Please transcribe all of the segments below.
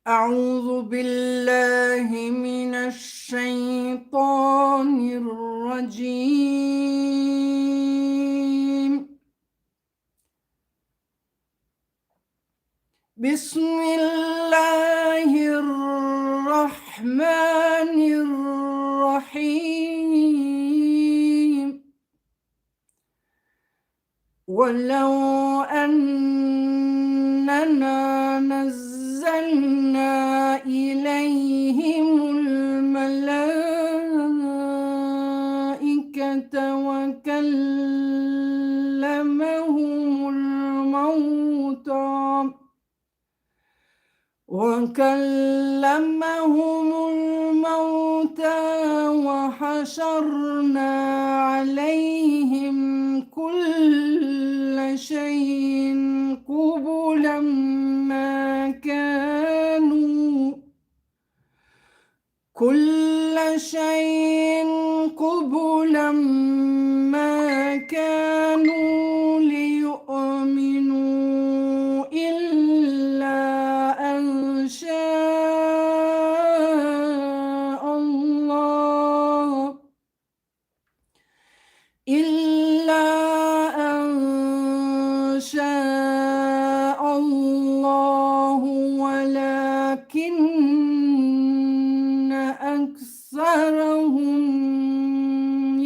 أعوذ بالله من الشيطان الرجيم بسم الله الرحمن الرحيم ولو أننا نزلنا إليهم الملائكة وكلمهم الموتى وحشرنا عليهم كل شيء قبلا ما كانوا ليؤمنوا إلا أن شاء الله ولكن أكثرهم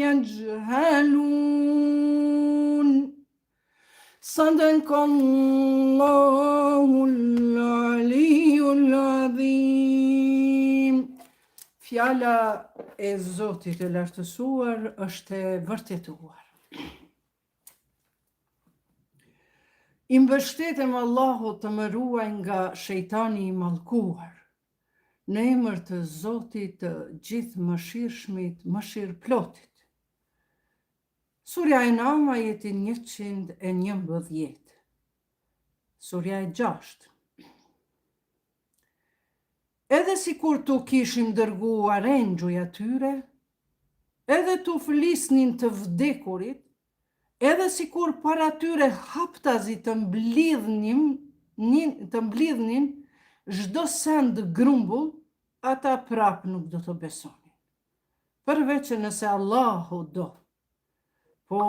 يجهلون صدق الله العلي العظيم. Fjala e Zotit e lartësuar është e vërtetuar. I mbështetem Allahut të më ruaj nga shejtani i mallkuar. Në emër të Zotit të gjithë mëshirshmit, mëshirëplotit. Surja Enam, ajeti 111. Surja e 6. Edhe si kur tu kishim dërguar engjuj atyre, edhe tu flisnin të vdekurit, edhe si kur para tyre haptazi të mblidhnin çdo send grumbull, ata prap nuk do të besonin. Përveç nëse Allahu do, po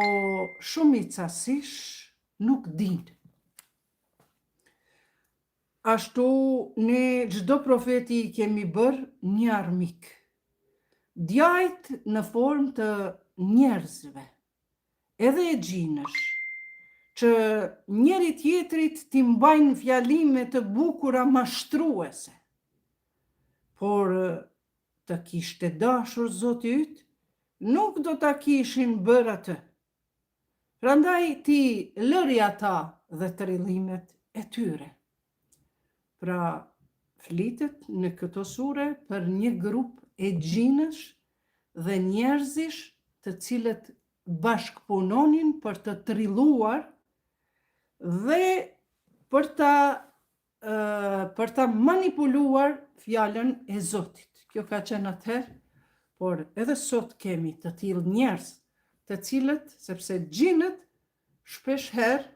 shumicash nuk dinë. Ashtu ne çdo profeti i kemi bërë një armik. Djajt në formë të njerëzve, edhe e gjinësh, që njeri tjetrit t'i mbajnë fjalime të bukura mashtruese. Por të kishte dashur Zoti yt, nuk do ta kishin bërë atë. Prandaj ti lëri ata dhe trillimet e tyre. Pra, flitet në këto sure për një grup e gjinësh dhe njerëzish të cilët bashkëpunonin për të trilluar dhe për ta manipuluar fjalën e Zotit. Kjo ka qenë atëherë, por edhe sot kemi të tillë njerëz, të cilët, sepse gjinët shpesh herë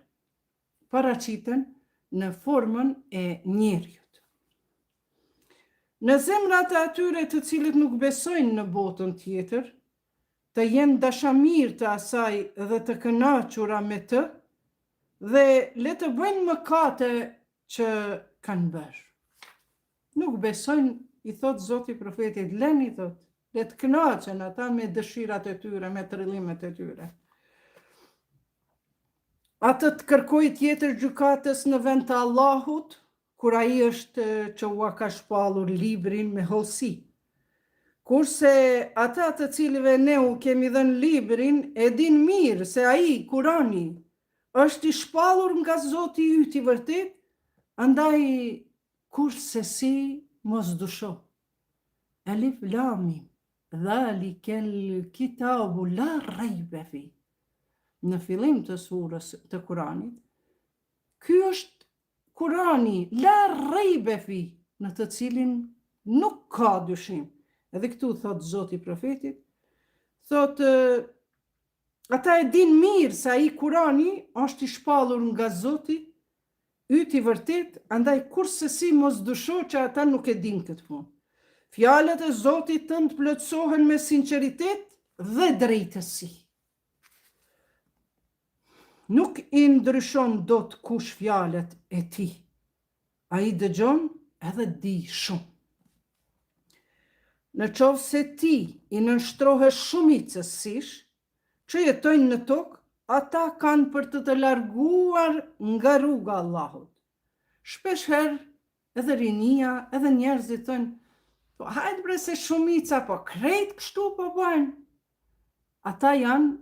paraqiten në formën e njeriut. Në zemrat e atyre të cilët nuk besojnë në botën tjetër, të jenë dashamirë të asaj dhe të kënaqura me të, dhe le të bëjnë mëkate që kanë bërë. Nuk besojnë, i thot Zoti profetit, leni thot, le të kënaqen ata me dëshirat e tyre, me trillimet e tyre. Atë të kërkoj tjetër gjykatës në vend të Allahut, kur ai është që ua ka shpallur librin me hollësi. Kurse ata të cilëve ne u kemi dhënë librin, e din mirë se ai, Kurani, është i shpallur nga Zoti yt i vërtet, andaj kurse si mos dusho. Alif Lam Mim, dhalikel kitabu la raiba fi. Në fillim të surës të Kuranit, ky është Kurani, la raiba fi, në të cilin nuk ka dyshim. Edhe këtu thot Zoti profetit, thot ata e din mirë se ai Kurani është i shpallur nga Zoti yt i vërtet, andaj kurse si mos dysho që ata nuk e din këtë punë. Fjalët e Zotit tënd plotësohen me sinqeritet dhe drejtësi. Nuk i ndryshon dot kush fjalët e tij. Ai dëgjon edhe di shumë. Në qovë se ti i nënshtrohesh shumicës sish, që jetojnë në tokë, ata kanë për të larguar nga rruga Allahut. Shpesh herë edhe rinia, edhe njerëzit thonë, po hajtë bre se shumica, po krejt kështu po bëjnë. Ata janë,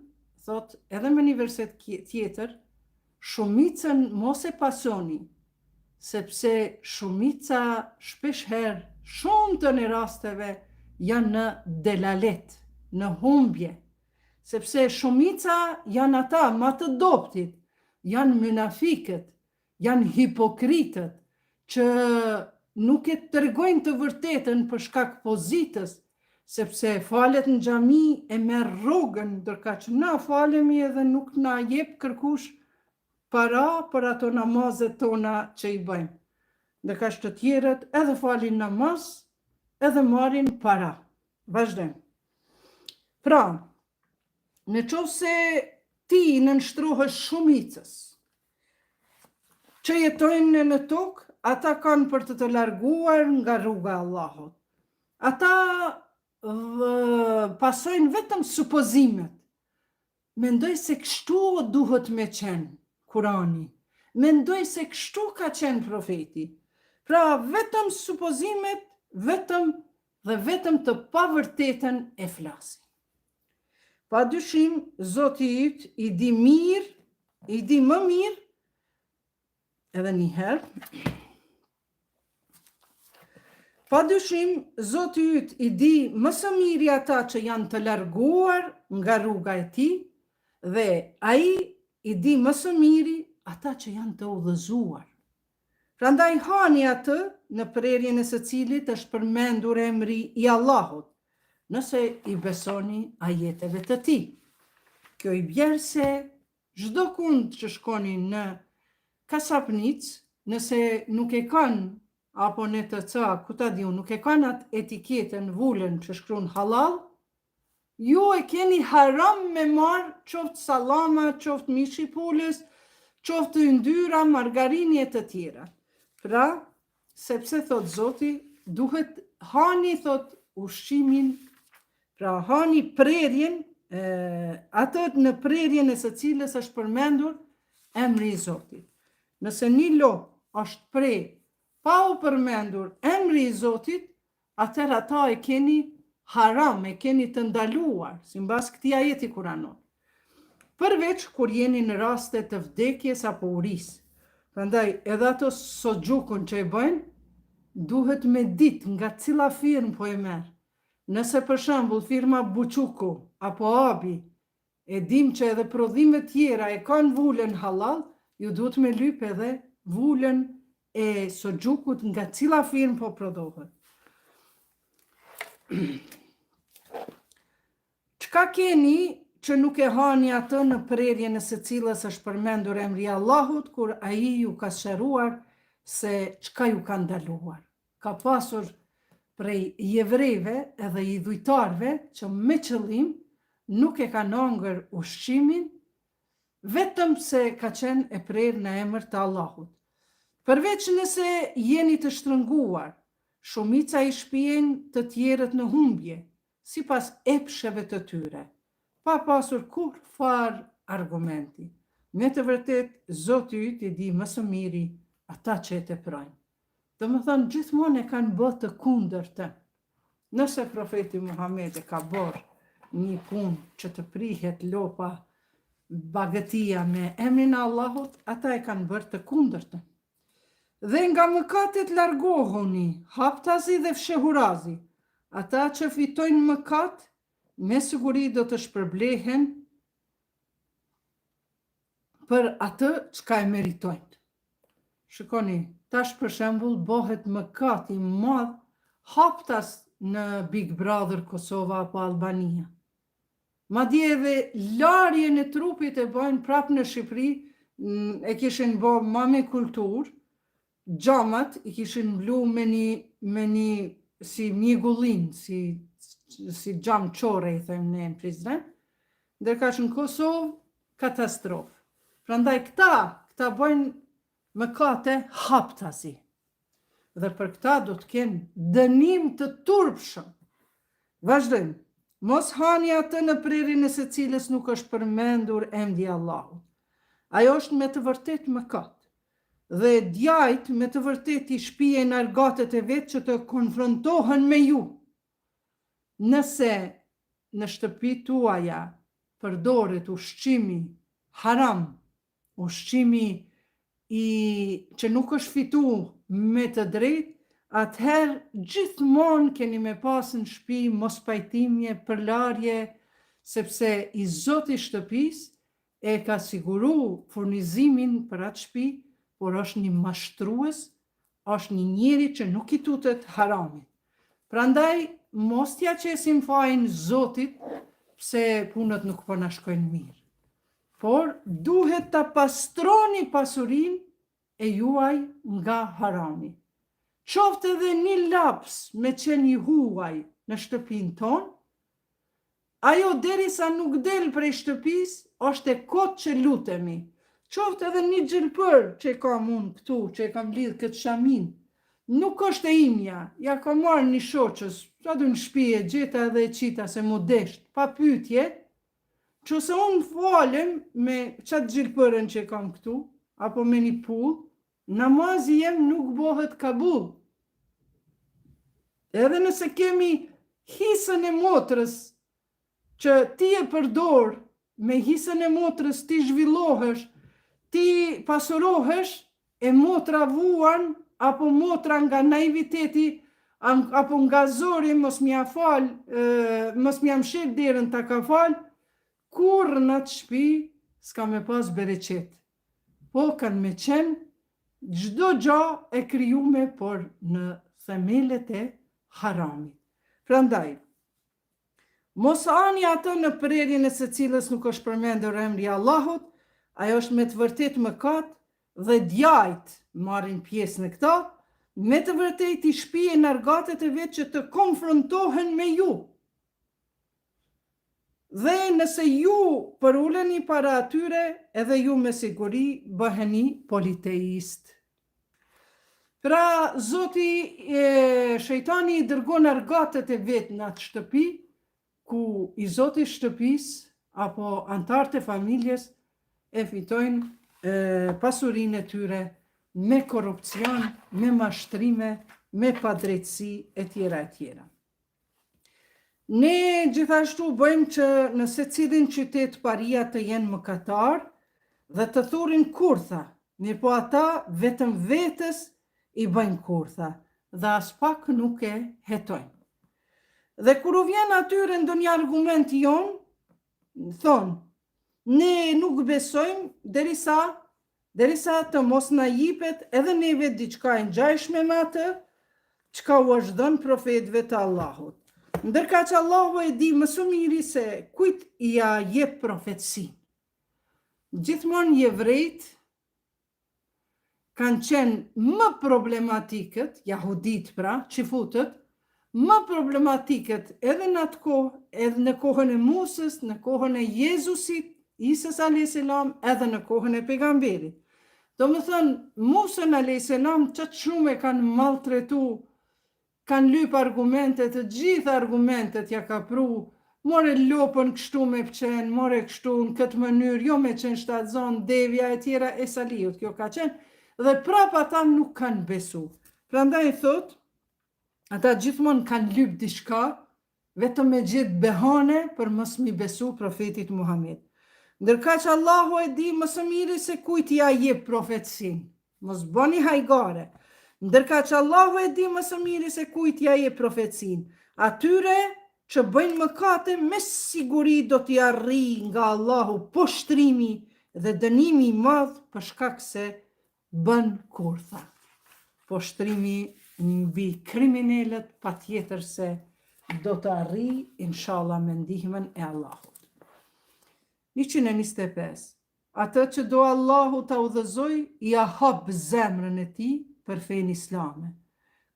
thot, edhe me një verset tjetër, shumicën mos e pasoni, sepse shumica shpesh herë, shumë të në rasteve, janë në delalet, në humbje, sepse shumica janë ata ma të doptit, janë munafikët, janë hipokritët, që nuk e tregojnë të vërtetën për shkak pozitës, sepse falet në xhami e merr rrogën, ndërka që na falemi edhe nuk na jep kërkush para për ato namazet tona që i bëjmë. Ndërka që të tjerët edhe falin namaz, edhe marrin para. Vazhdojmë. Pra, në qovë se ti nënshtrohesh shumicës, që jetojnë në tokë, ata kanë për të larguar nga rruga Allahut. Ata pasojnë vetëm supozimet. Mendoj se kështu duhet me qenë Kurani. Mendoj se kështu ka qenë profeti. Pra, vetëm supozimet, vetëm të pavërtetën e flasin. Pa dyshim, Zoti yt i di mirë, i di më mirë, edhe një herë, pa dyshim, Zoti yt i di më së miri ata që janë të larguar nga rruga e tij, dhe ai i di më së miri ata që janë të udhëzuar. Prandaj hani atë në prerjen e së cilit është përmendur emri i Allahut, nëse i besoni ajeteve të tij. Kjo i bjerë se çdo kund që shkoni në kasapnicë, nëse nuk e kanë, apo në të ca, ku ta diun, nuk e kanë atë etiketën vulën që shkruan halal, ju e keni haram me marë qoftë sallama, qoftë mishi pulës, qoftë yndyra, margarini e të tjera. Pra, sepse thot Zoti, duhet hani thot ushqimin, pra hani prerjen, atë në prerjen e së cilës është përmendur emri i Zotit. Nëse një lopë është pre, pa u përmendur emri i Zotit, atëherë ata e keni haram, e keni të ndaluar, simbas këtij ajeti kuranor. Përveç kur jeni në raste të vdekjes apo urisë. Prandaj edhe ato soxhukun që e bëjnë, duhet me ditë nga cila firmë po e merr. Nëse për shembull firma Buçuku apo Abi, e dim që edhe prodhime tjera e kanë vulën halal, ju duhet me lyp edhe vulën e soxhukut nga cila firmë po prodhohet. Çka keni që nuk e hani atë në prerjen e së cilës është përmendur emri i Allahut, kur ai ju ka sqaruar se çka ju ka ndaluar. Ka pasur prej jevrejve edhe idhujtarve që me qëllim nuk e kanë hangër ushqimin, vetëm se ka qenë e prerë në emër të Allahut. Përveç nëse jeni të shtrënguar, shumica i shpihen të tjerët në humbje, sipas epsheve të tyre, pa pasur kur farë argumenti. Me të vërtet, Zoti yt i di më së miri ata që e teprojnë. Domethënë, gjithmonë e kanë bërë të kundërtën. Nëse profeti Muhamedi ka bërë një punë që të prihet lopa bagëtia me emrin e Allahut, ata e kanë bërë të kundërtën. Dhe nga mëkatet largohuni, haptazi dhe fshehurazi, ata që fitojnë mëkat, me siguri do të shpërblehen për atë çka e meritojnë. Shikoni, tash për shembull bëhet mëkat i madh haptas në Big Brother Kosova apo Albania. Madje edhe larjen e trupit e bëjnë prapë në Shqipëri, e kishin bërë më me kulturë, gjamat i kishin mblu me një si mjegullin, si gjam qore i thëmë ne në Prizren, ndërka që në Kosovë katastrofë. Prandaj këta bëjnë mëkate haptasi. Dhe për këta do të kenë dënim të turpshëm. Vazhdojmë. Mos hani atë në prerjen e secilës nuk është përmendur emri i Allahut. Ajo është me të vërtet mëkat. Dhe djajt me të vërtet i shpije në argatet e vetë që të konfrontohen me ju. Nëse në shtëpi tuaja përdoret ushqimi haram, ushqimi që nuk është fitu me të drejt, atëherë gjithmonë keni me pasë në shtëpi mos pajtimje, përlarje, sepse i Zoti i shtëpisë e ka siguru furnizimin për atë shtëpi, por është një mashtrues, është një njeri që nuk i tutet haramit. Prandaj, mos t'ja qesim fajin Zotit, pse punët nuk po na shkojnë mirë. Por duhet ta pastroni pasurinë e juaj nga harami. Qoftë edhe një laps me qenë i huaj në shtëpinë tonë, ajo derisa nuk del prej shtëpisë, është e kotë që lutemi. Qoftë edhe një gjelpër që e kam unë këtu, që e kam lidhë këtë shamin, nuk është e imja, ja kam marrë një shoqës, sa du në shpije, gjeta edhe e qita se mu desht, pa pyetje, që se unë falem me qatë gjilpërën që kam këtu, apo me një pull, namazi jem nuk bëhet kabul. Edhe nëse kemi hisën e motrës, që ti e përdor, me hisën e motrës ti zhvillohesh, ti pasurohesh, e motra vuan, apo motra nga naiviteti, apo nga zori, mos m'ja mshel derën ta ka fal, kur në atë shtëpi s'ka me pas bereqet. Po kanë me qenë çdo gjë e krijume, por në themelet e haramit. Prandaj, mos ani atë në prerjen e secilës nuk është përmendur emri i Allahut, ajo është me të vërtet mëkat dhe djajt marrin pjesë në këta, me të vërtet i shpije në argatet e vetë që të konfrontohen me ju. Dhe nëse ju përuleni para atyre, edhe ju me siguri bëheni politeist. Pra, Zoti shejtani i dërgon argatet e vetë në atë shtëpi, ku i Zoti shtëpis, apo antarët e familjes, e fitojnë pasurinë e tyre me korupcion, me mashtrime, me padrejtësi e tjera e tjera. Ne gjithashtu bëjmë që në secilin qytet paria të jenë mëkatar dhe të thurin kurtha, mirë po ata vetëm vetës i bëjnë kurtha dhe as pak nuk e hetojnë. Dhe kur u vjen atyre ndonjë argument jon, thonë, ne nuk besojmë derisa të mos na jipet edhe neve diçka e ngjashme me atë çka u është dhënë profetëve të Allahut. Ndërka që Allahu e di më së miri se kujt i ja jep profetësinë. Gjithmonë jevrejt kanë qenë më problematikët, jahudit pra, qifutët, më problematikët edhe në atë kohë, edhe në kohën e Musës, në kohën e Jezusit, Isës a.s. edhe në kohën e pejgamberit. Do më thënë, Musën a.s. qatë shumë e kanë maltretu, kanë lyp argumentet, të gjitha argumentet ja ka pru, more lopën kështu me pëqen, more kështu në këtë mënyrë, jo me qenë shtatzon, devja e tjera e saliut, kjo ka qenë, dhe prapa ata nuk kanë besu. Prandaj thot, ata gjithmonë kanë lyp diçka, vetëm me gjithë behane për mos mi besu profetit Muhammed. Ndërka që Allahu e di më së miri se kujt ja jep profetësinë, mos bëni hajgare. Ndërka që Allahu e di më së miri se kujt ja jep profetësinë, atyre që bëjnë mëkate me siguri do t'i arrijë nga Allahu poshtrimi dhe dënimi i madh për shkak se bën kurtha. Poshtrimi mbi kriminalët patjetër se do të arrijë inshallah me ndihmën e Allahut. 125. Atë që do Allahu ta udhëzoj, ja hap zemrën e tij për fenë islame.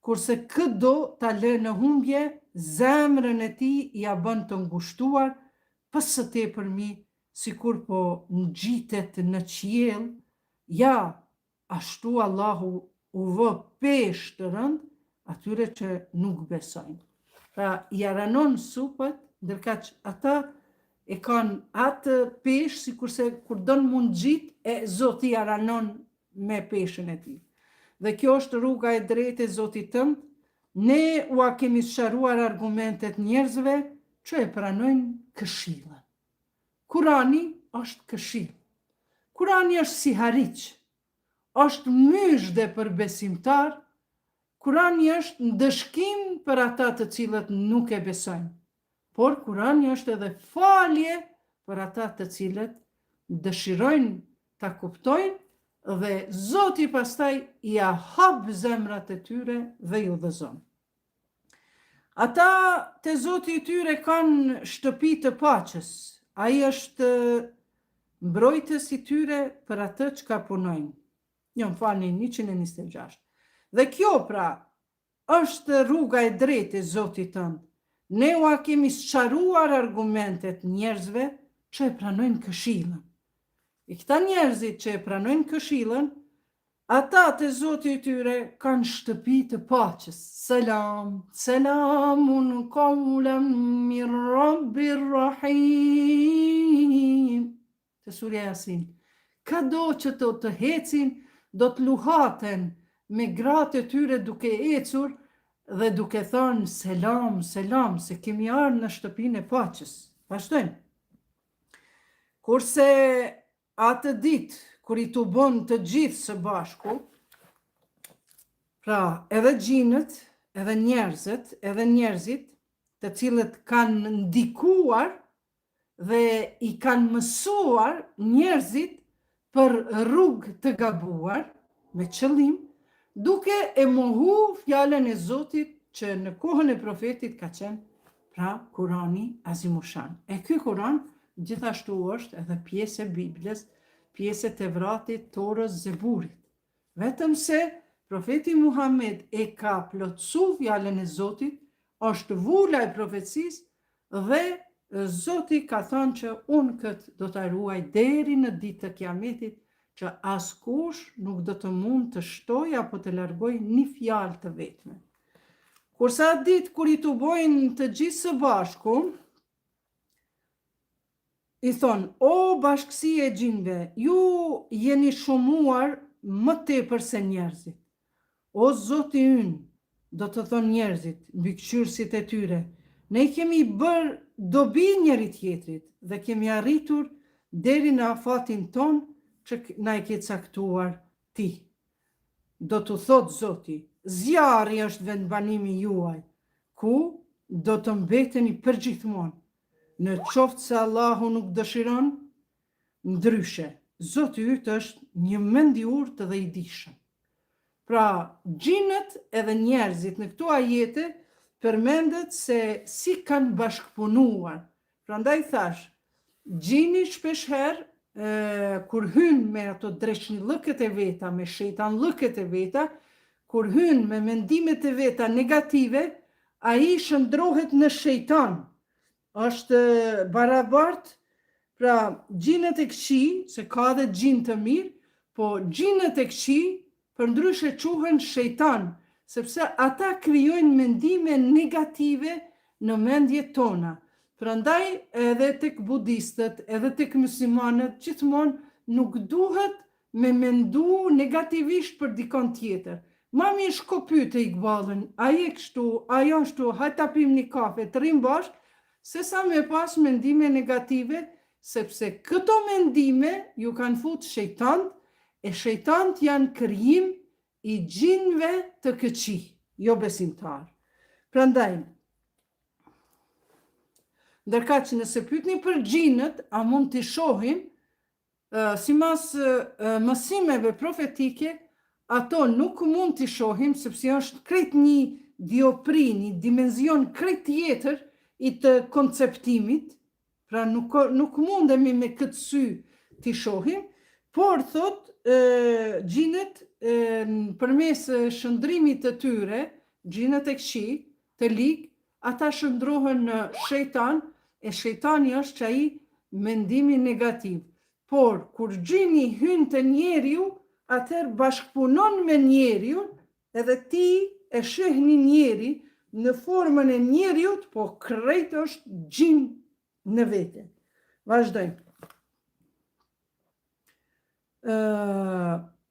Kurse këdo ta lë në humbje, zemrën e tij ja bën të ngushtuar, pës së tepërmi, sikur po ngjitet në qiell, ja, ashtu Allahu u vë peshë të rënd atyre që nuk besojnë. Pra, ja ranon supët, ndërkaq ata e kanë atë peshë, sikurse kur don mund gjit, e Zoti ja ranon me peshën e tij. Dhe kjo është rruga e drejtë e Zotit tënd. Ne ua kemi sqaruar argumentet njerëzve që e pranojnë këshillën. Kurani është këshill. Kurani është si hariq, është myshde për besimtar. Kurani është ndëshkim për ata të cilët nuk e besojnë. Por Kurani është edhe falje për ata të cilët dëshirojnë ta kuptojnë dhe Zoti pastaj ja hap zemrat e tyre dhe ju udhëzon. Ata te Zoti i tyre kanë shtëpi të paqes. Ai është mbrojtës i tyre për atë çka punojnë. Jo, më falni, 126. Dhe kjo pra është rruga e drejtë e Zotit tënd. Ne ua kemi sqaruar argumentet njerëzve që e pranojnë këshillën. I këta njerëzit që e pranojnë këshillën, ata të Zoti i tyre kanë shtëpi të paqes. Selam, selamun qawlan min Rabbir Rahim. Te surja Yasin. Kado që të hecin, do të luhaten me gratë e tyre duke ecur dhe duke thënë selam, selam, se kemi ardhur në shtëpinë e paqes. Vazhdojmë. Kurse atë ditë kur i tubon të gjithë së bashku, pra edhe gjinët, edhe njerëzit, të cilët kanë ndikuar dhe i kanë mësuar njerëzit për rrugë të gabuar, me qëllim, duke e mohu fjalën e Zotit që në kohën e profetit ka qenë, pra Kurani Azimushan. E ky Kuran gjithashtu është edhe pjesë e Biblës, pjesë e Tevratit, Torës, Zeburit. Vetëm se profeti Muhammed e ka plotësu fjalën e Zotit, është vula e profecisë dhe Zoti ka thënë që unë këtë do ta ruaj deri në ditë të Kiametit, që askush nuk do të mund të shtoj apo të largoj një fjalë të vetme. Kurse atë ditë kur i tubojnë të gjithë së bashku, i thonë, o bashkësi e gjinve, ju jeni shumuar më tepër se njerëzit. O Zoti ynë, do të thonë njerëzit, mbikëqyrësit e tyre, ne kemi bërë dobi njëri tjetrit dhe kemi arritur deri në afatin ton që na e ke caktuar ti. Do të thotë Zoti, zjarri është vendbanimi juaj, ku do të mbeteni përgjithmonë. Në qoftë se Allahu nuk dëshiron, ndryshe, Zoti yt është një mend i urtë dhe i dijshëm. Pra, gjinët edhe njerëzit në këto ajete përmendet se si kanë bashkëpunuar. Prandaj thash, gjini shpeshherë kur hyn me ato dreshnillëket e veta, me shejtanllëket e veta, kur hyn me mendimet e veta negative, ai shndrohet në shejtan. Është barabart, pra gjinët e këqij, se ka dhe gjinë të mirë, po gjinët e këqij përndryshe quhen shejtan, sepse ata krijojnë mendime negative në mendjet tona. Prandaj edhe tek budistët, edhe tek muslimanët, gjithmonë nuk duhet me mendu negativisht për dikon tjetër. Ma mirë shko pyete Iqbalin, ai e kështu, ajo ashtu, hajt ta pim një kafe, të rrim bashkë, se sa me pas mendime negative, sepse këto mendime ju kanë fut shejtant, e shejtant janë krijim i gjinëve të këqij, jo besimtar. Prandaj, ndërka që nëse pyetni për gjinët, a mund t'i shohim, simas mësimeve profetike, ato nuk mund t'i shohim, sepse është krejt një diopri, një dimenzion krejt tjetër i të konceptimit, pra nuk mundemi me këtë sy t'i shohim, por thot, gjinët përmes shëndrimit të tyre, gjinët e këqij, të ligë, ata shëndrohen në shejtan, e shejtani është që ai mendimi negativ. Por, kur gjini hyn të njeriu, atëherë bashkëpunon me njeriun, edhe ti e sheh një njeri në formën e njeriut, po krejt është gjin në vete. Vazhdojmë.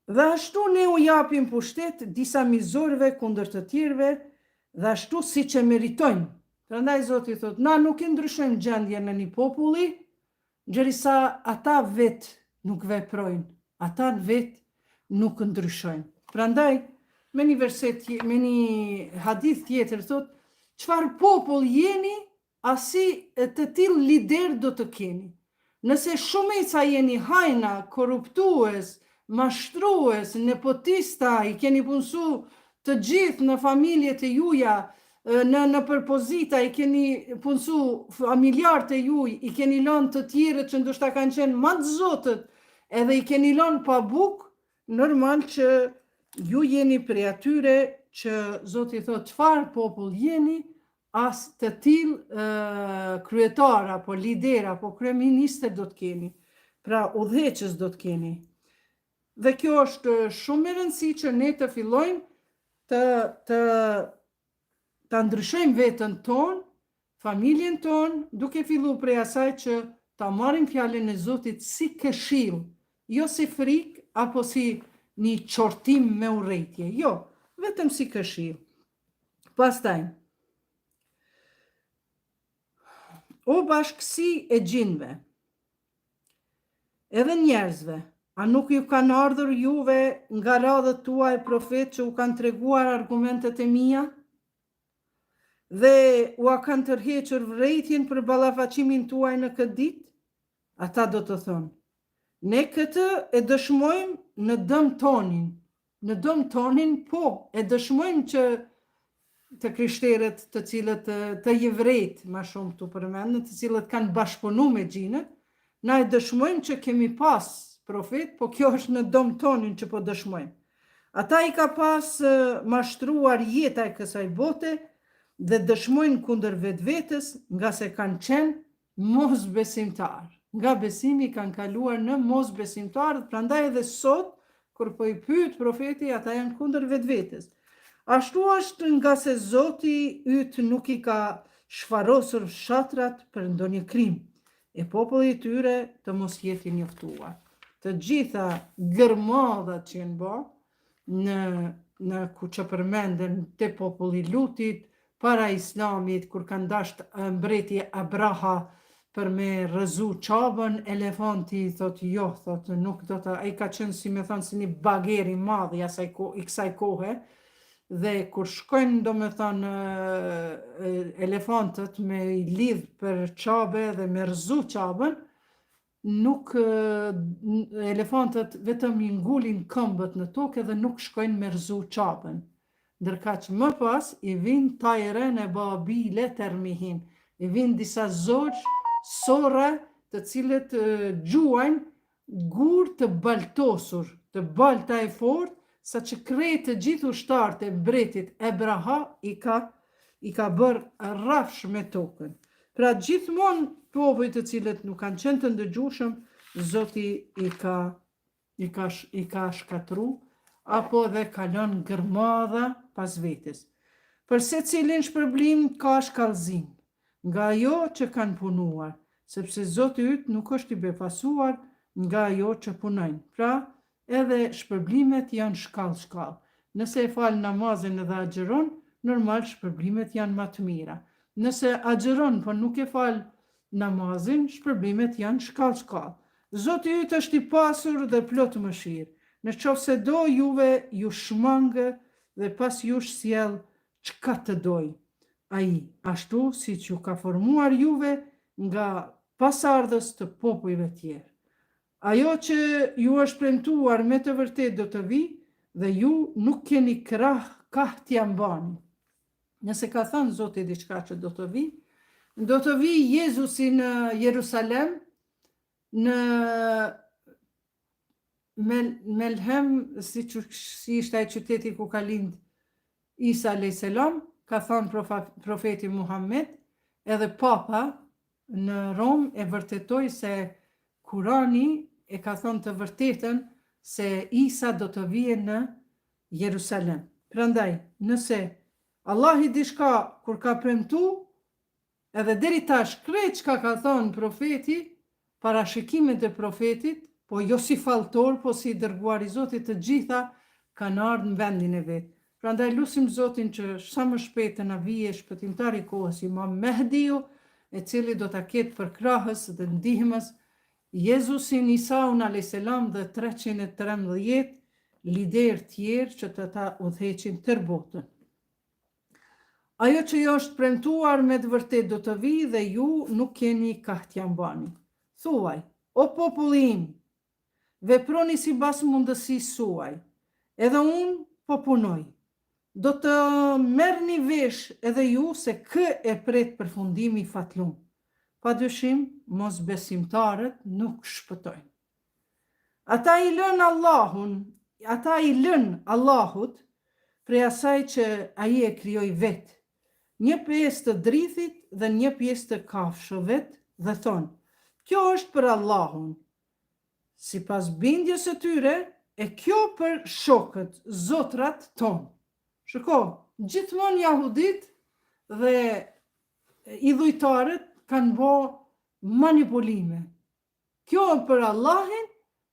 Dhe ashtu ne u japim pushtet disa mizorëve kundër të tjerëve, dhe ashtu si që meritojnë. Prandaj Zoti thot, na nuk e ndryshojmë gjendjen në një populli, gjërisa ata vetë nuk veprojnë, ata vetë nuk ndryshojnë. Prandaj, me një hadith tjetër thot, çfarë popull jeni, asi të tillë lider do të keni. Nëse shumica jeni hajna, korruptues, mashtrues, nepotista, i keni punësu të gjithë në familjet e juja, në përpozita, i keni punësu familjarët e juj, i keni lënë të tjerët që ndoshta kanë qenë më të zotët, edhe i keni lënë pa bukë, normal që ju jeni prej atyre që Zoti thot çfarë popull jeni, as të tillë kryetar apo lider apo kryeministër do të keni. Pra udhëheqës do të keni. Dhe kjo është shumë e rëndësishme që ne të fillojmë të ndryshojmë veten tonë, familjen tonë, duke filluar prej asaj që ta marrim fjalën e Zotit si këshill, jo si frikë apo si një qortim me urrëtie. Jo, vetëm si këshill. Pastaj, o bashkësi e gjinëve, edhe njerëzve, a nuk ju kanë ardhur juve nga radhët tuaj profet që u kanë treguar argumentet e mia? Dhe u a kanë tërhequr vërejtjen për ballafaqimin tuaj në këtë ditë? Ata do të thonë, ne këtë e dëshmojmë në dëm tonin. Në dëm tonin, po, e dëshmojmë që të krishterët të cilët të jevrejt, ma shumë të përmendë, të cilët kanë bashkëpunu me gjinët, na e dëshmojmë që kemi pas profet, po kjo është në dëm tonin që po dëshmojmë. Ata i ka pas mashtruar jeta e kësaj bote dhe dëshmojnë kundër vetvetes nga se kanë qenë mos besimtar. Nga besimi kanë kaluar në mos besimtar, prandaj edhe sot, kur po i pyet profeti, ata janë kundër vetvetes. Ashtu është nga se Zoti yt nuk i ka shfarosur fshatrat për ndonjë krim, e populli i tyre të mos jetë i njoftuar. Të gjitha gërmadhat që janë bë në ku që përmenden te populli Lutit, para Islamit, kur kanë dashur mbreti Abraha për me rrëzu qabën, elefanti thot jo, thot nuk do të, ai ka qenë si me thonë si një bager i madh i kësaj kohe, dhe kur shkojnë do me thonë elefantët me i lidh për qabe dhe me rrëzu qabën, nuk elefantët vetëm i ngulin këmbët në tokë dhe nuk shkojnë me rrëzu qabën. Ndërka që më pas i vinë tajren e babile termihin, i vinë disa zogjë, sora të cilët gjuajnë gur të baltosur, të balta e fort, sa që krejt të gjithë ushtarët e mbretit Abraha i ka bërë rrafsh me tokën. Pra gjithmonë popujt të cilët nuk kanë qenë të ndëgjueshëm, Zoti i ka shkatru, apo dhe ka lënë gërmadha pas vetes. Për secilin shpërblim ka shkallëzim, nga ajo që kanë punuar, sepse Zoti yt nuk është i befasuar nga ajo që punojnë. Pra, edhe shpërblimet janë shkallë. Nëse e fal namazin edhe agjeron, normal shpërblimet janë më të mira. Nëse agjeron, por nuk e fal namazin, shpërblimet janë shkallë. Zoti yt është i pasur dhe plot mëshirë. Në qoftë se do juve ju shmangë dhe pas jush sjell çka të doj. Ai, ashtu siç ju ka formuar juve nga pasardhës të popujve tjerë. Ajo që ju është premtuar me të vërtet do të vi dhe ju nuk keni krah t'ja mbani. Nëse ka thënë Zoti diçka që do të vi Jezusi në Jerusalem, në Melhem, si ishte ai qyteti ku ka lind Isa a.s. ka thënë profeti Muhammed, edhe Papa në Rom e vërtetoi se Kurani e ka thënë të vërtetën se Isa do të vijë në Jerusalem. Prandaj, nëse Allah i diçka kur ka premtu, edhe deri tash krejt çka ka thënë profeti, parashikimet e profetit, po jo si falltor, po si dërguar i Zotit, të gjitha kanë ardhur në vendin e vet. Prandaj lutim Zotin që sa më shpejt të na vijë shpëtimtari i kohës, Imam Mehdiu, e cili do ta ketë për krahës dhe ndihmës Jezusin Isaun a.s. dhe 313 lider tjerë që të ta udhëheqin tër botën. Ajo që jo është premtuar me të vërtet do të vijë dhe ju nuk keni ka t'ja mbani. Thuaj, o populli im, veproni sipas mundësisë suaj, edhe unë po punoj. Do të merrni vesh edhe ju se kë e pret përfundimi i fatlum. Padyshim, mosbesimtarët nuk shpëtojnë. Ata i lën Allahut prej asaj që ai e krijoi vetë, një pjesë të drithit dhe një pjesë të kafshëve dhe thonë, kjo është për Allahun, sipas bindjes së tyre, e kjo për shokët, zotrat tonë. Shiko, gjithmonë jahudit dhe idhujtarët kanë bë manipulime. Kjo është për Allahin,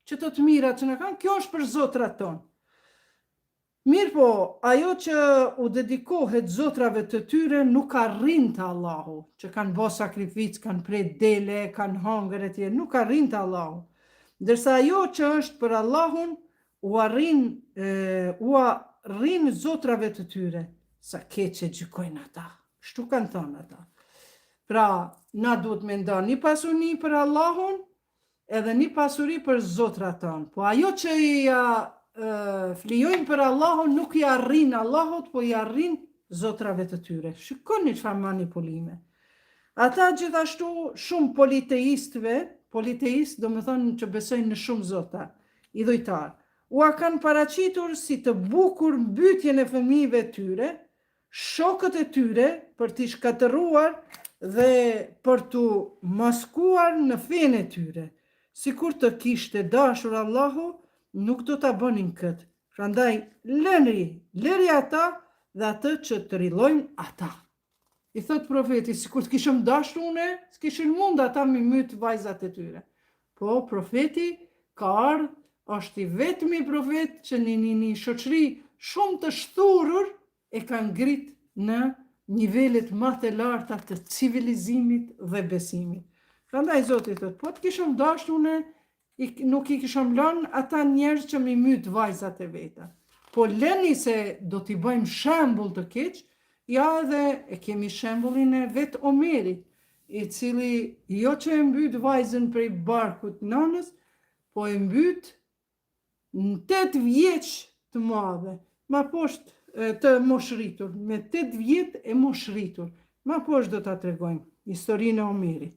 që të mirat që në kanë, kjo është për zotrat tonë. Mirë po, ajo që u dedikohet zotrave të tyre nuk arrin të Allahu, që kanë bë sakrificë, kanë prej dele, kanë hangër e tjerë, nuk arrin të Allahu. Ndërsa ajo që është për Allahun, u arrin zotrave të tyre, sa keqe gjykojnë ata. Kështu kanë thënë ata. Pra, na duhet me nda një pasuri për Allahun, edhe një pasuri për zotrat tonë. Po ajo që flijojnë për Allahun nuk i arrin Allahut, po i arrin zotrave të tyre. Shikoni çfarë manipulime. Ata gjithashtu shumë politeist, do me thonë që besojnë në shumë zota, idhujtar, u a kanë paraqitur si të bukur mbytjen e fëmijëve tyre, shokët e tyre për t'i shkatëruar dhe për t'u maskuar në fenë e tyre. Sikur të kishte dashur Allahu, nuk do ta bënin këtë. Prandaj lëri ata dhe atë që të rillojnë ata. I thot profeti, sikur të kishëm dashur une, s'kishin mund ata me myt vajzat e tyre. Po profeti ka ardhur, është i vetmi profet që një shoqëri shumë të shturur e ka ngrit në nivelet më të larta të civilizimit dhe besimit. Prandaj Zoti thot, po të kishëm dashur une, nuk i kishëm lënë ata njerëz që mi myt vajzat e veta. Po lëni se do t'i bëjmë shembull të keq, ja edhe e kemi shembullin e vet Omerit, i cili jo që e mbyt vajzën prej barkut nënës, po e mbyt në 8 vjeç të madhe, ma poshtë të moshritur, me 8 vjet e moshritur. Ma poshtë do ta tregojmë historinë e Omerit.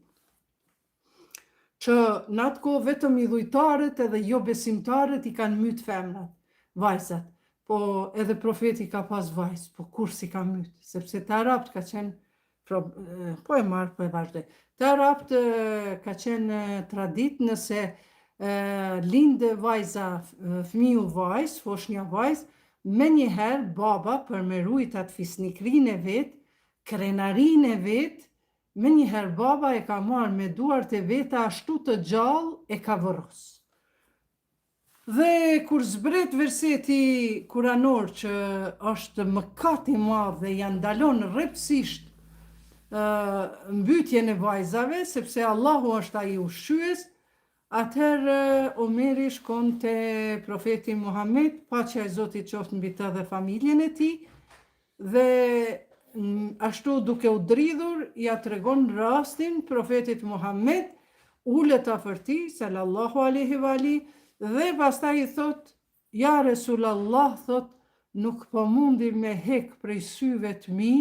Që në atë kohë vetëm idhujtarët edhe jo besimtarët i kanë myt femrat, vajzat. Po edhe profeti ka pas vajzë, po kur si ka myt, sepse të arabt ka qenë, po e marrë, po e vazhdoj. Të arabt ka qenë tradit nëse linde vajza, fëmiu vajzë, foshnja vajzë, me njëherë baba për me rujt atë fisnikrin e vetë, krenarin e vetë, me njëherë baba e ka marrë me duart e veta ashtu të gjallë e ka vëros. Dhe kur zbret verseti kuranor që është mëkat i madh dhe ja ndalon rrepsisht mbytjen e vajzave, sepse Allahu është ai ushqyes, atëherë Omeri shkon te profeti Muhammed, paqja e Zotit qoftë mbi të dhe familjen e tij, dhe ashtu duke u dridhur, ja tregon rastin profetit Muhammed, ulet afër tij, sallallahu alaihi wa ali, dhe pastaj i thot, ja Resulallah, thot, nuk po mundi me hek prej syve të mi,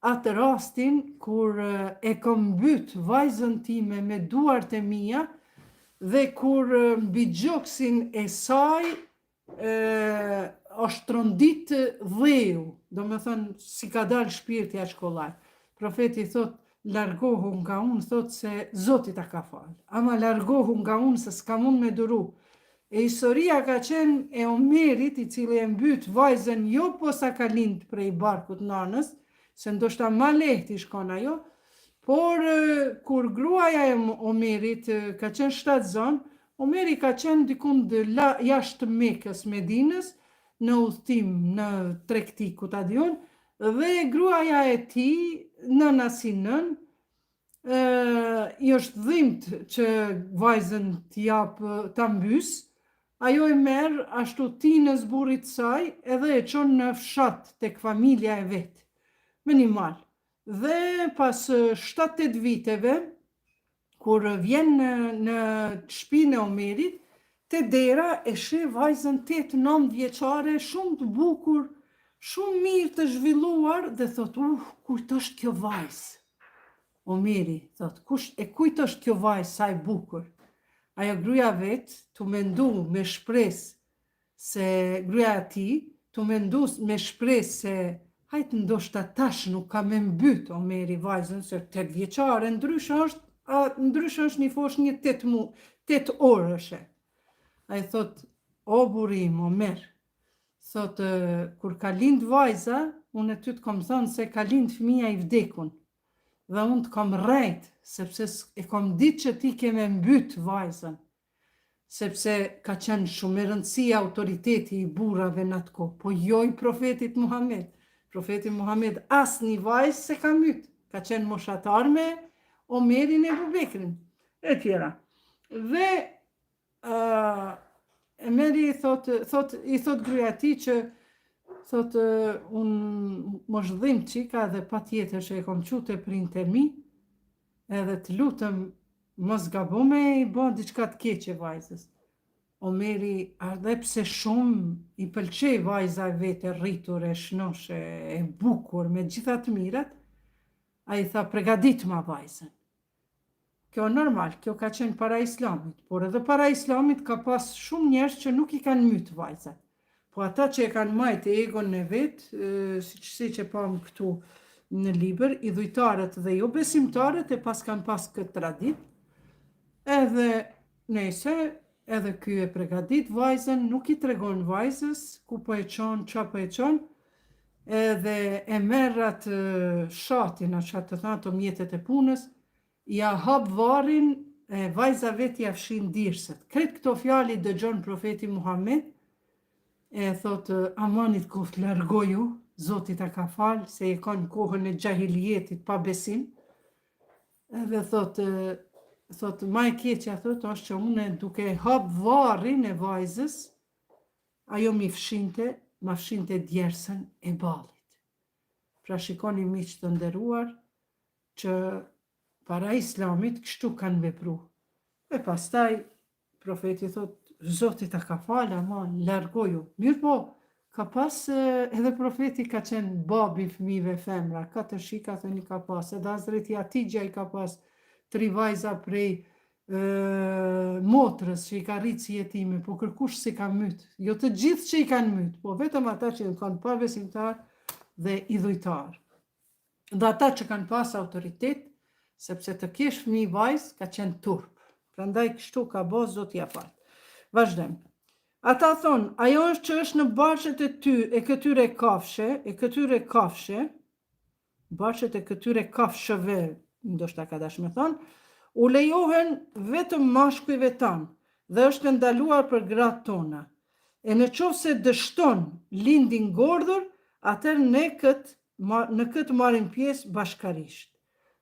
atë rastin kur e kom mbyt vajzën time me duart e mia, dhe kur mbi gjoksin e saj është trondit dheu, do me thënë si ka dalë shpirti aq kollaj. Profeti thot, largohu nga unë, thot se Zoti ta ka falë. Ama largohu nga unë se s'ka mund me duru. E historia ka qenë e Omerit, i cili e mbyt vajzën jo posa ka lind prej barkut nanës, se ndoshta ma lehti shkon ajo, por kur gruaja e Omerit ka qenë shtatzon, Omeri ka qenë dikund jashtë Mekës, Medinës, në udhtim në tregti ku ta diun, dhe gruaja e tij, nëna si nën, i është dhimbt që vajzën ta mbys, ajo e merr ashtu tinës burrit saj edhe e çon në fshat tek familja e vet, me një mal. Dhe pas 7-8 viteve, kur vjen në shtëpinë e Omerit, te dera e sheh vajzën 8-9 vjeçare, shumë të bukur, shumë mirë të zhvilluar, dhe thot, kujt është kjo vajzë? Omeri thot, kujt është kjo vajzë sa e bukur? Ajo gruaja vet, të mendu me shpresë se gruaja e tij, të mendu me shpresë se hajtë ndoshta tash nuk ka me mbyt Omeri vajzën, se 8 vjeçare, ndryshe është një fosh një 8 orëshe. A i thot, o burim, Omer, thot, kur ka lind vajza, unë e ty të kom thonë se ka lind fëmija i vdekun, dhe unë të kom rejt, sepse e kom ditë që ti ke me mbyt vajzën, sepse ka qenë shumë e rëndësia autoriteti i burrave në atë kohë, po jo i profetit Muhammed. Profeti Muhammed as një vajzë se ka myt, ka qenë moshatar me Omerin e Abubekrin, e tjera. Dhe Emeri i thot gruaja ti që thot unë mosh dhim qika dhe pa tjetër që e kom qute printe mi, edhe të lutëm mos gabume i bo diçka të keqe vajzës. Omeri, edhe pse shumë i pëlqej vajza e vete rritur, e shnoshe, e bukur, me gjitha të mirat, a i tha pregadit ma vajzën. Kjo normal, kjo ka qenë para islamit, por edhe para islamit ka pas shumë njerëz që nuk i kanë myt vajzat. Po ata që e kanë majt egon në vetë, si që pam këtu në libër, i dhujtarët dhe jo besimtarët e pas kanë pas këtë tradit, edhe nese, edhe ky e pregadit vajzën, nuk i tregon vajzës ku po e qon, qa po e qon, edhe e merrat shatin, atë të thënë ato mjetet e punës, ja hap varrin, vajza vet ja fshin dirset. Kretë këto fjali dëgjon profeti Muhammed, e thot, amanit koft largoju, Zoti ta ka falë, se e kanë kohën e gjahiljetit pa besim, edhe thot, ma e keqja, thot, është që une duke hap varrin e vajzës, ajo ma fshinte djersën e ballit. Pra shikoni miq të nderuar, që para islamit kështu kanë vepru. E pastaj, profeti thot, Zoti ta ka falë, ama largoju. Mirë po, ka pas edhe profeti ka qenë babi fëmijëve femra, 4 shika thënë ka pas, edhe Hazreti Hatixha i ka pas 3 vajza prej motrës që i ka rritë si jetime, po kërkush si ka myt. Jo të gjithë që i kanë myt, po vetëm ata që kanë pa besimtar dhe idhujtar. Dhe ata që kanë pas autoritet, sepse të kesh fëmijë vajzë ka qenë turp. Prandaj kështu ka bo, Zoti ja fal. Vazhdem. Ata thonë, ajo është që është në bashkët e ty, e këtyre kafshe, bashkët e këtyre kafshëve, ndoshta ka dash me thonë, u lejohen vetëm mashkujve tanë dhe është ndaluar për gratë tona. E në qoftë se dështon lindin gordhur, atëherë ne në këtë marrim pjesë bashkarisht.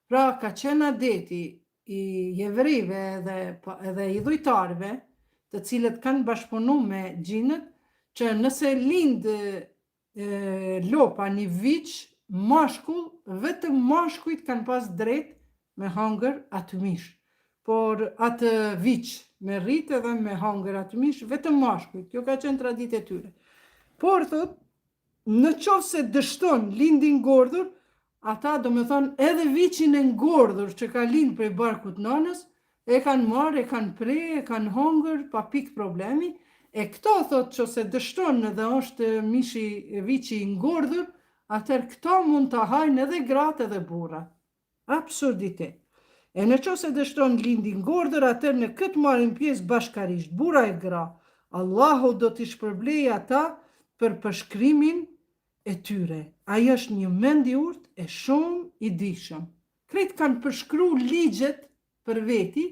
Pra ka qenë adeti i jevrive edhe i dhujtarve, të cilët kanë bashkëpunu me gjinët, që nëse lind lopa një viç, mashkull, vetëm mashkujt kanë pas drejt me hangër atë mish. Por atë viç me rritë edhe me hangër atë mish, vetëm mashkujt. Kjo ka qenë traditë e tyre. Por, thot, në qoftë se dështon lindin gordhur, ata do me thonë edhe viçin e ngordhur që ka lind prej barkut nanës, e kanë marrë, e kanë pre, e kanë hongër, pa pikë problemi, e këto thot që se dështon dhe është viçi i ngordhur, atër këto mund të hajnë edhe gratë edhe burra. Absurditet. E në që se dështon lindi ngordhur, atër në këtë marrin pjesë bashkarisht, burra e gra, Allahu do t'i shpërblej ata për përshkrimin e tyre. Ai është një mend i urtë e shumë i dishëm. Kretë kanë përshkru ligjet për veti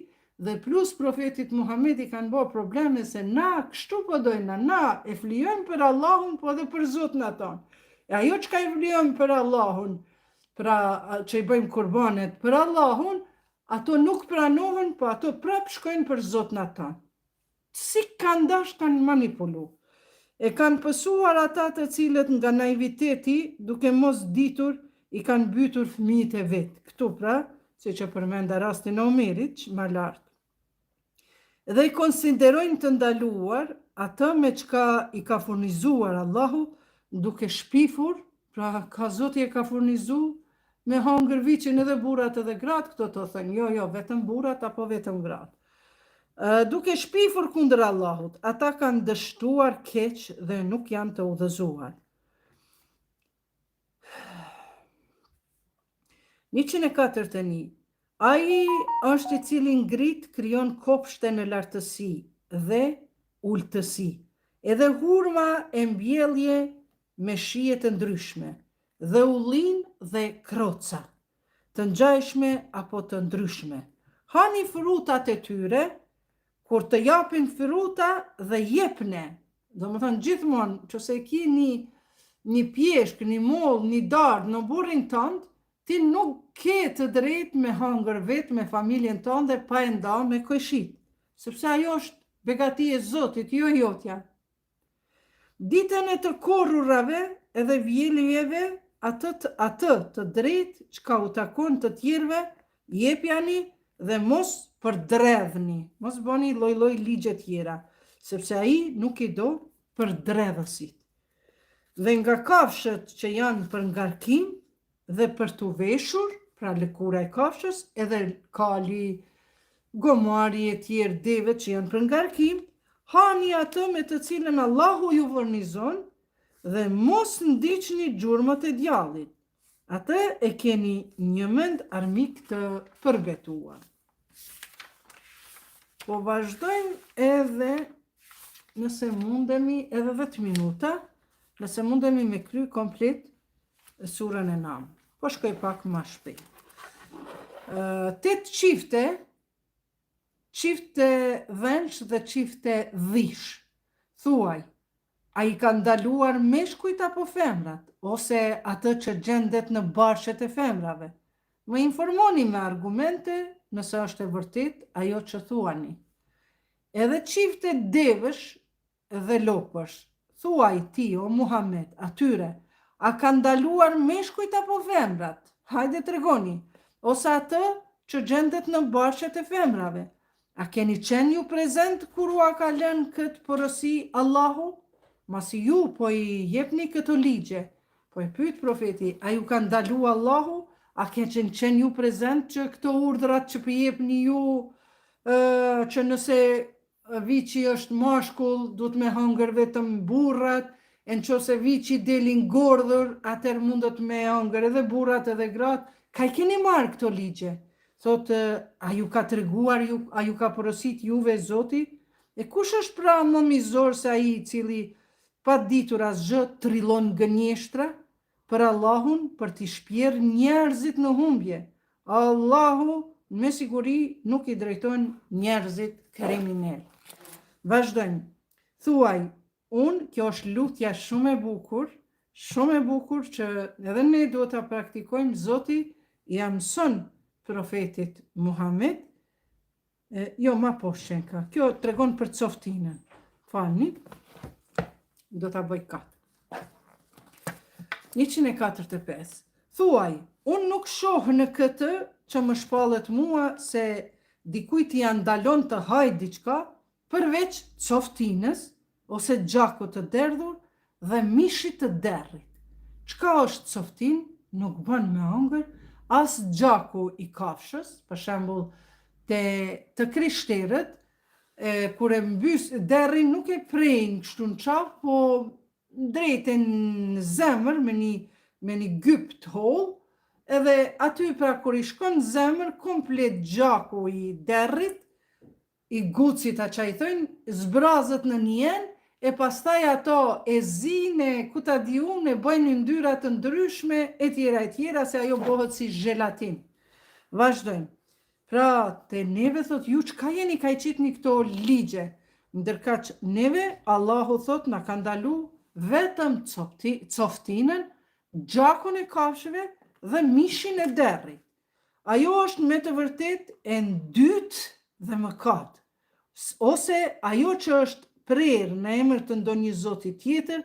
dhe plus profetit Muhamedi kanë bërë probleme se na kështu po dojna, na e flijojmë për Allahun po edhe për Zotin aton. E ajo që ka i flijojmë për Allahun, pra që i bëjmë kurbanet për Allahun, ato nuk pranohen, po ato prap shkojnë për Zotin aton. Si kanë dash kanë manipulu. E kanë pësuar ata të cilët nga naiviteti, duke mos ditur, i kanë bytur fëmijët e vetë. Këtu pra, si që përmenda rastin e Omerit, që më lartë. Dhe i konsiderojnë të ndaluar atë me çka i ka furnizuar Allahu, duke shpifur, pra ka Zoti e ka furnizu, me hongër viçin edhe burrat edhe gratë, këto të thënë, jo, vetëm burrat apo vetëm gratë. Duke shpifur kundër Allahut, ata kanë dështuar keq dhe nuk janë të udhëzuar. 141. Ai është i cili ngrit, krijon kopshte në lartësi dhe ultësi, edhe hurma e mbjellje me shije të ndryshme, dhe ullin dhe kroca, të ngjajshme apo të ndryshme. Hani frutat e tyre, kur të japin fruta dhe jepne, do më thënë gjithmonë, që se ki një pjeshk, një mollë, një dardë në burrin tënd, ti nuk ke të drejtë me hangër vetë me familjen tënde dhe pa e nda me kojshit, sepse ajo është begati e Zotit, jo jotja. Ditën e të korrurave edhe vjeljeve, atë të drejtë që ka u takon të tjerve, jepjani dhe mos përdredhni, mos bëni lloj ligje tjera, sepse ai nuk i do përdredhësit. Dhe nga kafshët që janë për ngarkim dhe për të veshur, pra lëkura e kafshës, edhe kali, gomari e tjerë deve që janë për ngarkim, hani atë me të cilën Allahu ju furnizon dhe mos ndiqni gjurmët e djallit. Atë e keni një mend armik të përbetuar. Po vazhdojmë edhe, nëse mundemi, edhe 10 minuta, nëse mundemi me kry komplet surën e Nam. Po shkoj pak ma shpejt. 8 çifte venç dhe çifte dhish. Thuaj, a i ka ndaluar meshkujt apo femrat, ose atë që gjendet në barshet e femrave? Më informoni me argumente, nëse është e vërtet ajo që thuani. Edhe çifte devësh dhe lopësh, thuaj ti, o Muhammed, atyre, a ka ndaluar meshkujt apo femrat? Hajde tregoni, ose atë që gjendet në barshet e femrave. A keni qenë ju prezent kur u ka lënë këtë porosi Allahu? Masi ju po i jepni këto ligje, po i pyet profeti, a ju ka ndalu Allahu? A keni qenë ju prezent që këto urdhrat që po jepni ju, që nëse viçi është mashkull, duhet me hangër vetëm burrat, e nëse viçi deli ngordhur, atër mundet me hangër edhe burrat edhe gratë, ka i keni marrë këto ligje? Thot, a ju ka treguar, a ju ka porosit juve Zoti? E kush është pra më mizor se ai i cili pa ditur asgjë trillon gënjeshtra për Allahun për t'i shpjerr njerëzit në humbje? Allahu me siguri nuk i drejton njerëzit kriminal. Vazhdojmë. Thuaj, kjo është lutja shumë e bukur që edhe ne duhet ta praktikojmë. Zoti ja mëson profetit Muhammed, jo ma poshqenka, kjo tregon për coftinën, falni, do t'a bëj katë. 145. Thuaj, unë nuk shohë në këtë që më shpallet mua se dikujt ja ndalon të hajë diçka, përveç coftinës, ose gjakut të derdhur dhe mishit të derrit. Çka është coftinë? Nuk bën me hongër, as gjaku i kafshës, për shembull të krishterët, kur e mbys derrin nuk e prejnë kështu në qaf, po drejten në zemër me një gyp të hollë, edhe aty pra kur i shkon në zemër, komplet gjaku i derrit, i gucit a që i thëjnë, zbrazët në njen, e pastaj ato e zine, ku ta di unë, e bëjnë në ndyra të ndryshme, e tjera, se ajo bëhet si gelatin. Vazhdojmë. Pra, te neve thot, ju çka jeni ka i qitni këto ligje, ndërka që neve, Allahu thot, na ka ndalu vetëm coftinën, gjakun e kafshëve dhe mishin e derrit. Ajo është me të vërtet e ndyt dhe mëkat. Ose ajo që është prerë në emër të ndonjë zoti tjetër,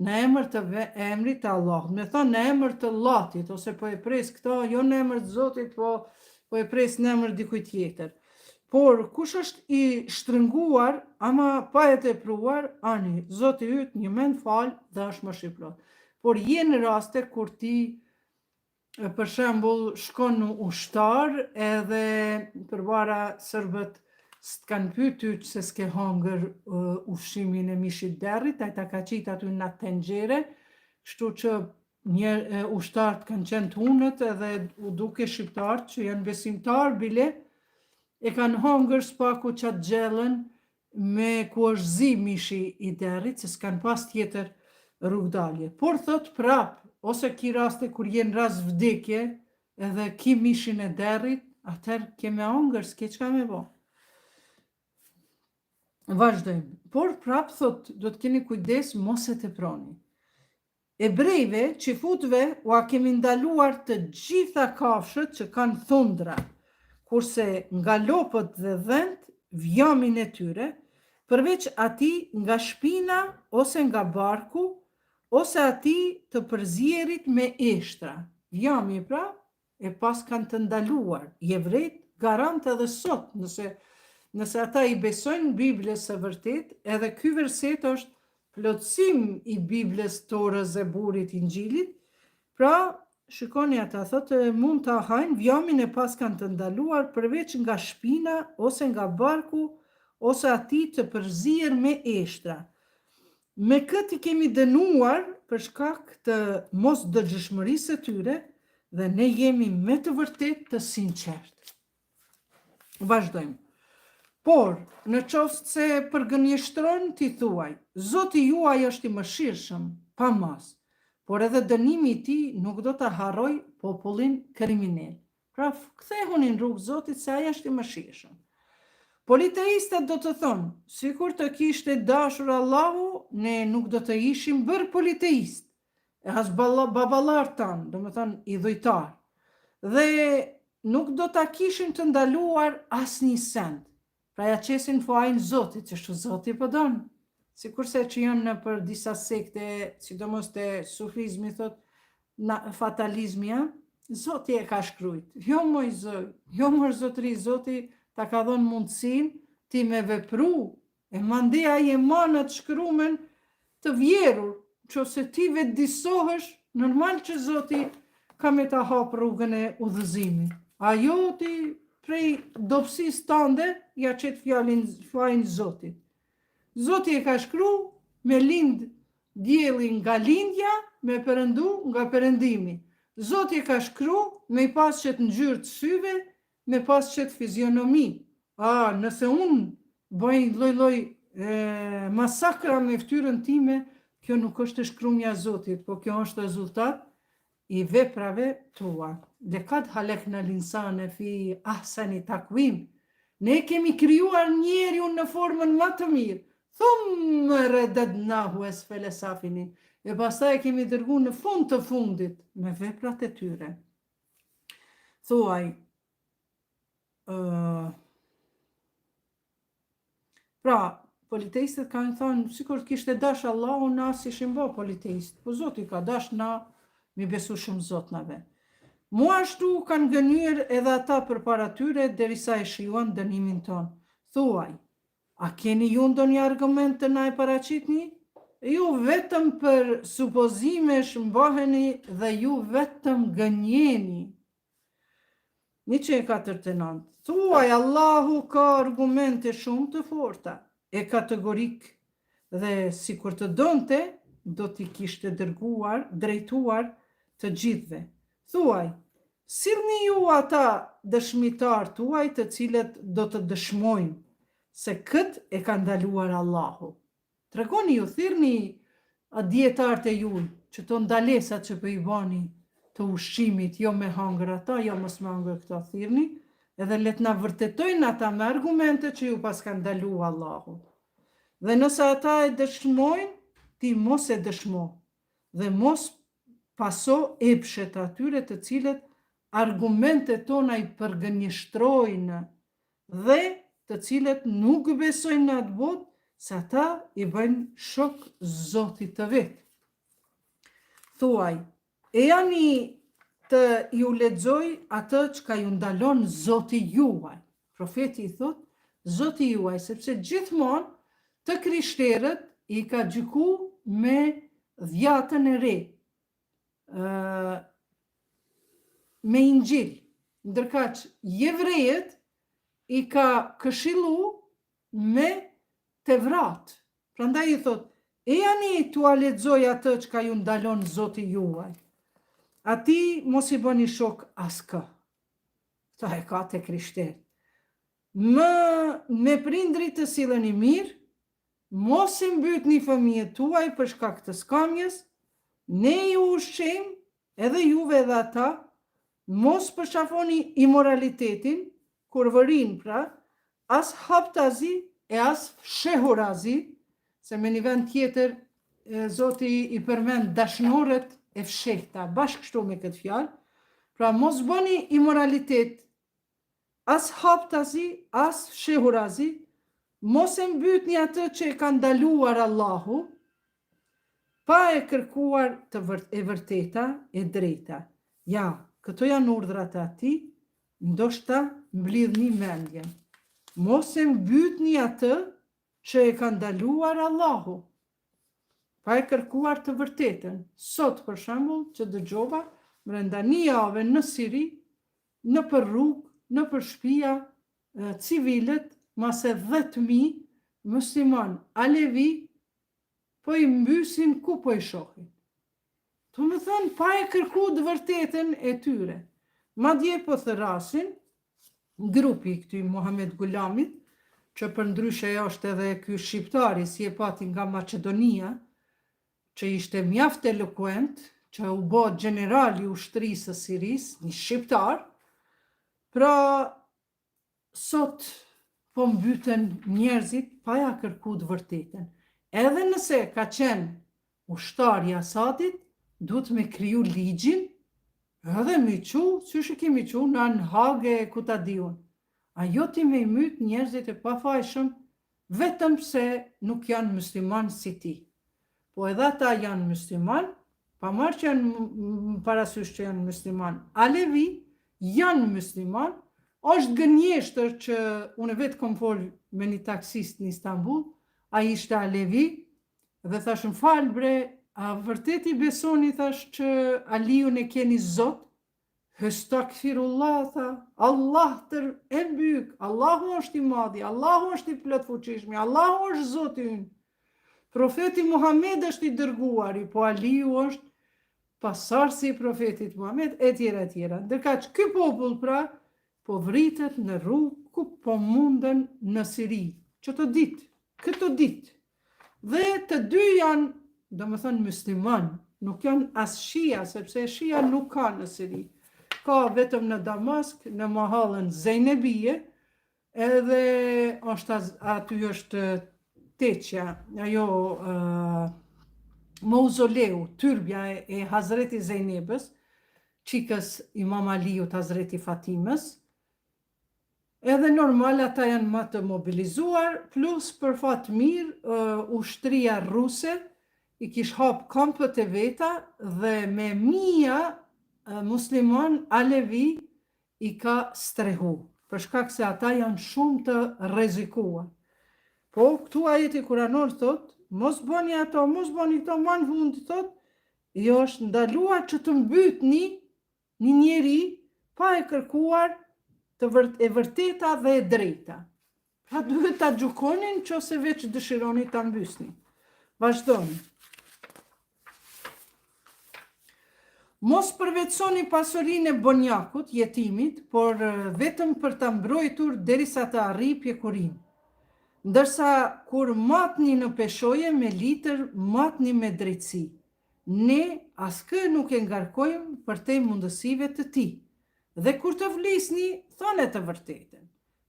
në emër të emrit të Allahut. Me thonë në emër të Allatit, ose po e pres këto, jo në emër të Zotit, po e pres në emër dikujt tjetër. Por kush është i shtrënguar, ama pa e tepruar, ani, Zoti yt një mend fal dhe është më shqiplot. Por jenë raste kur ti, për shembull, shkon në ushtar edhe përpara serbët s'kan pyetur se s'ke hangër ushqimin e mishit derrit, ai ta ka qit aty në atë tenxhere, kështu që një ushtarët kanë qenë të hunët edhe u duke shqiptarët që janë besimtar bile, e kanë hangër spaku qatë gjellën me ku është zi mishi i derrit, se s'kan pas tjetër rrugdalje. Por thot prap, ose ki raste kur jenë rast vdekje edhe ki mishin e derrit, atëherë ke me hangër, s'ke çka me bo. Vazhdojmë. Por prap thot, do të keni kujdes mos e teproni. Ebrejve, qifutve, u a kemi ndaluar të gjitha kafshët që kanë thundra, kurse nga lopët dhe dhënt, vjamin e tyre, përveç ati nga shpina ose nga barku, ose ati të përzierit me eshtra. Vjami pra, e pas kanë të ndaluar. Jevrejt garant edhe sot, nëse ata i besojnë Biblës së vërtet, edhe ky verset është plotësim i Biblës Torës, Zeburit, Injilit, pra shikoni ata thotë mund ta hajnë, vjamin e pas kanë të ndaluar përveç nga shpina ose nga barku ose ati të përzier me eshtra. Me këtë i kemi dënuar për shkak të mos dëgjshmërisë së tyre dhe ne jemi me të vërtet të sinqert. Vazhdojmë. Por, në qoftë se përgënjeshtron t'i thuaj, Zoti juaj është i mëshirshëm, pa mas, por edhe dënimi i tij nuk do ta harroj popullin kriminal. Pra, kthehunin rrugë Zotit se ai është i mëshirshëm. Politeistët do të thonë, sikur të kishte dashur Allahu, ne nuk do të ishim bërë politeist, e as baballar tanë, do më thonë i dhujtar, dhe nuk do ta kishim të ndaluar asnjë send. Pra ja qesin fuajin Zotit, që shtu Zoti po donë. Sikurse që janë në për disa sekte, sidomos të sufizmi, thot, fatalizmi, Zoti e ka shkrujt. Jo moj Zot, jo moj Zotri, Zoti ta ka dhënë mundësin ti me vepru, e mande ai e manat shkrumen të vjerur, që se ti vetë disohesh, normal që Zoti ka me ta hap rrugën e udhëzimit. Ajo ti prej dobësis tënde, ja qet fjalin Zotit. Zoti e ka shkru me lind dielli nga lindja, me perëndu nga perëndimi. Zoti e ka shkru me i pas qet ngjyrë të syve, me pas qet fizionomi. Nëse unë bëj lloj masakra me fytyrën time, kjo nuk është shkrumja e Zotit, po kjo është rezultat i veprave tua. Lekad halekna l'insane fi ahsani takwim. Ne kemi krijuar njeriun në formën më të mirë. Thumë redadnahu esfele safilin. E pastaj e kemi dërgu në fund të fundit me veprat e tyre. Thuaj, pra, politeistët kanë thënë, sikur kishte dash Allahu, na si ishim bë politeist. Po Zoti ka dash, na mi besu shumë Zotnave. Mua ashtu kanë gënyer edhe ata përpara tyre derisa e shijuan dënimin ton. Thuaj, a keni ju ndonjë argument të na e paraqitni? Ju vetëm për supozime shmbaheni dhe ju vetëm gënjeni. 149. Thuaj, Allahu ka argumente shumë të forta, e kategorik, dhe si kur të donte, do t'i kishte drejtuar të gjithve. Thuaj, sillni ju ata dëshmitar tuaj të cilët do të dëshmojnë se këtë e ka ndaluar Allahu. Tregoni ju, thirrni dietarët e juaj që të ndalesat që po i bani të ushqimit, jo me hangër ata, jo mos me hangër këta, thirrni, edhe let na vërtetojnë ata me argumente që ju pas ka ndalu Allahu. Dhe nëse ata e dëshmojnë, ti mos e dëshmo, dhe mos paso epshet atyre të cilët argumente tona i përgënjështrojnë dhe të cilët nuk besojnë në atë botë, se ata i bëjnë shok Zotit të vetë. Thuaj, e jani të ju lexoj atë që ka ju ndalon Zoti juaj. Profeti i thot, Zoti juaj, sepse gjithmonë të krishterët i ka gjyku me dhjatën e re, me Injil, ndërkaq jevrejët i ka këshillu me Tevrat. Prandaj i thot, e jani t'ua lexoj atë që ka ju ndalon Zoti juaj. Ati mos i bëni shok askë. Ta e ka te krishterë. Me prindrit të silleni mirë, mos i mbytni fëmijët tuaj për shkak të skamjes, ne ju ushqejmë edhe juve dhe ata, mos përshafoni imoralitetin, kurvërin pra, as haptazi e as shehurazi, se me një vend tjetër Zoti i përmend dashnorët e fshehta, bashkë kështu me këtë fjalë, pra mos bëni imoralitet, as haptazi, as shehurazi, mos e mbytni atë që e ka ndaluar Allahu, pa e kërkuar e vërteta e drejta. Ja, këto janë urdhrat e Ati, ndoshta mblidhni mendjen. Mos e mbytni atë që e ka ndaluar Allahu, pa e kërkuar të vërtetën. Sot, për shembull, që dëgjova, brenda një jave në Siri, në për rrugë, në për shtëpia, civilët, mase 10.000 musliman alevi, po i mbysin ku po i shohin. Të më thënë, pa e kërku të vërtetën e tyre. Madje po thërasin, grupi këty Muhamet Gulamit, që për ndryshe është edhe ky shqiptari, si e pati nga Macedonia, që ishte mjaft elokuent, që u bë generali ushtrisë së Sirisë, një shqiptar, pra sot po mbyten njerëzit pa ja kërku të vërtetën. Edhe nëse ka qenë ushtar i Asadit, duhet me kriju ligjin, edhe me qu, si që kemi qu, në Hagë e ku ta diun. Ajo ti me i myt njerëzit e pafajshëm, vetëm se nuk janë musliman si ti. Po edhe ata janë musliman, pa marrë që janë parasysh që janë musliman. Alevi janë musliman, është gënjeshtër që unë vetë kom folë me një taksist në Istanbul, a ishte Alevi, dhe thashën falë bre, a vërtet i besoni thash që Aliun e keni Zot? Hestakfirullah, tha, Allah tër e mbyk, Allahu është i madhi, Allahu është i plot fuqishmi, Allahu është Zoti ynë. Profeti Muhammed është i dërguari, po Aliu është pasardhësi i profetit Muhammed, e tjera, e tjera. Ndërkaq ky popull pra, po vritet në rrugë ku po munden në Siri, këtë ditë. Dhe të dy janë, do më thënë musliman, nuk janë as shia, sepse shia nuk ka në Siri. Ka vetëm në Damask, në mahallën Zejnebije, edhe aty është teqja, ajo mauzoleu, tyrbja e Hazreti Zejnebës, qikës Imam Aliut Hazreti Fatimës, edhe normal ata janë më të mobilizuar, plus për fat mirë ushtria ruse i kish hap kampët e veta dhe me mija musliman alevi i ka strehu, për shkak se ata janë shumë të rrezikuar. Po këtu ajeti kuranor thot, mos bëni ato, mos bëni këto, ma në fund thot, jo është ndaluar që të mbytni një njeri pa e kërkuar e vërteta dhe e drejta. Pra duhet ta gjykonin nëse veç dëshironi ta mbysni. Vazhdoni. Mos përvetsoni pasurinë e bonjakut, jetimit, por vetëm për ta mbrojtur derisa të arrijë pjekurinë. Ndërsa kur matni në peshoje me litër, matni me drejtësi. Ne askë nuk e ngarkojmë përtej mundësive të tij. Dhe kur të vlisni, thoni të vërtetën.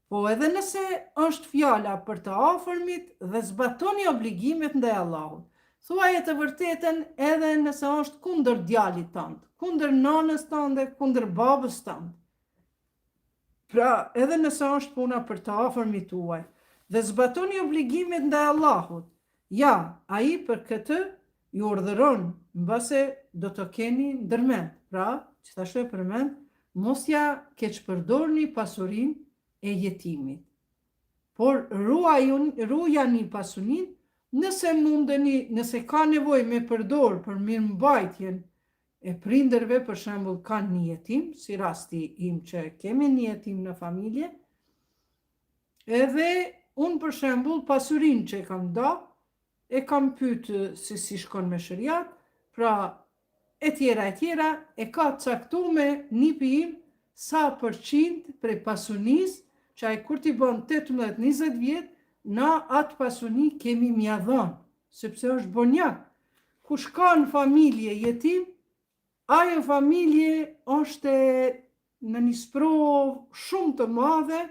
Po edhe nëse është fjala për të afërmit dhe zbatoni obligimet ndaj Allahut. Thuaje të vërtetën edhe nëse është kundër djalit tënd, kundër nanës tënde, kundër babës tënd. Pra, edhe nëse është puna për të afërmit tuaj, dhe zbatoni obligimet ndaj Allahut. Ja, ai për këtë ju urdhëron, mbase do të keni ndërmend. Pra, gjithashtu e përmend, mos ja keqpërdorni pasurinë e jetimit. Por ruajani pasurinë nëse mundeni, nëse ka nevojë me përdor për mirëmbajtjen e prindërve, për shembull kanë një jetim, si rasti im që kemi një jetim në familje, edhe unë për shembull pasurinë që kam da, e kam pyetë se si shkon me shariat, pra e tjera, e ka caktuar nipi im sa përqind prej pasunisë, që ai kur t'i bën 18-20 vjet, na atë pasuni kemi mja dhënë, sepse është bonjak. Kush ka në familje jetim, ajo familje është në një sprovë shumë të madhe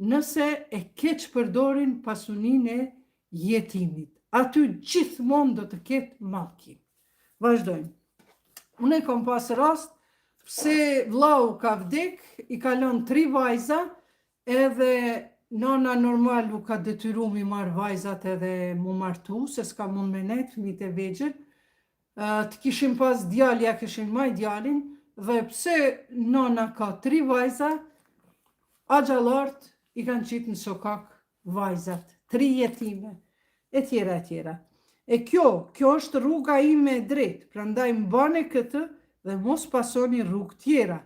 nëse e keq përdorin pasuninë e jetimit. Aty gjithmonë do të ketë mallkim. Vazhdojmë. Unë kam pas rast pse vllau ka vdek, i kalon 3 vajza, edhe nana normal u ka detyru mi marrë vajzat edhe mu martu, se s'ka mund me net, fëmijët e vegjël. Të kishim pas djalja, kishin maj djalin, dhe pse nana ka 3 vajza, axhallart i kanë qitë në sokak vajzat, 3 jetime, e tjera. E kjo është rruga ime e drejtë, prandaj mbani këtë dhe mos pasoni rrugë tjera,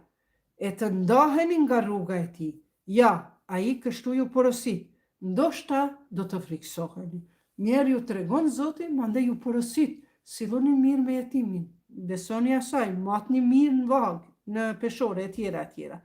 e të ndaheni nga rruga e tij. Ja, ai kështu ju porosit, ndoshta do të friksoheni. Njerë ju tregon Zoti, mandej ju porosit, silloni mirë me jetimin, besoni asaj, matni mirë në vagë, në peshore, e tjera.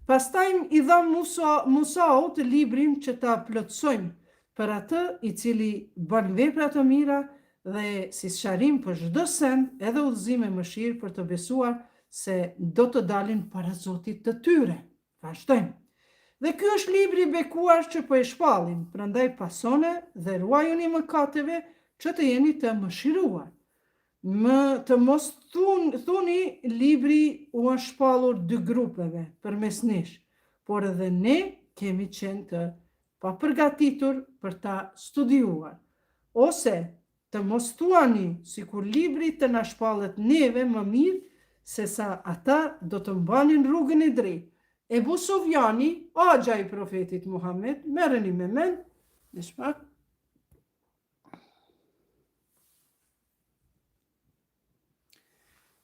Pastaj i dha Musaut librin që ta plotësojmë për atë i cili bën vepra të mira dhe si sqarim për çdo send, edhe udhëzim e mëshirë për të besuar se do të dalin para Zotit të tyre. Vazhdojmë. Dhe ky është libri i bekuar që po e shpallim, prandaj pasone dhe ruajuni mëkateve që të jeni të mëshiruar. Të mos thuni libri u është shpallur 2 grupeve përmes nesh, por edhe ne kemi qenë të papërgatitur për ta studiuar. Ose të mos thuani sikur libri të na shpallet neve më mirë se sa ata do të mbanin rrugën e drejtë. Ebu Sufjani, agja i profetit Muhammed, merreni me mend, dhe shpak.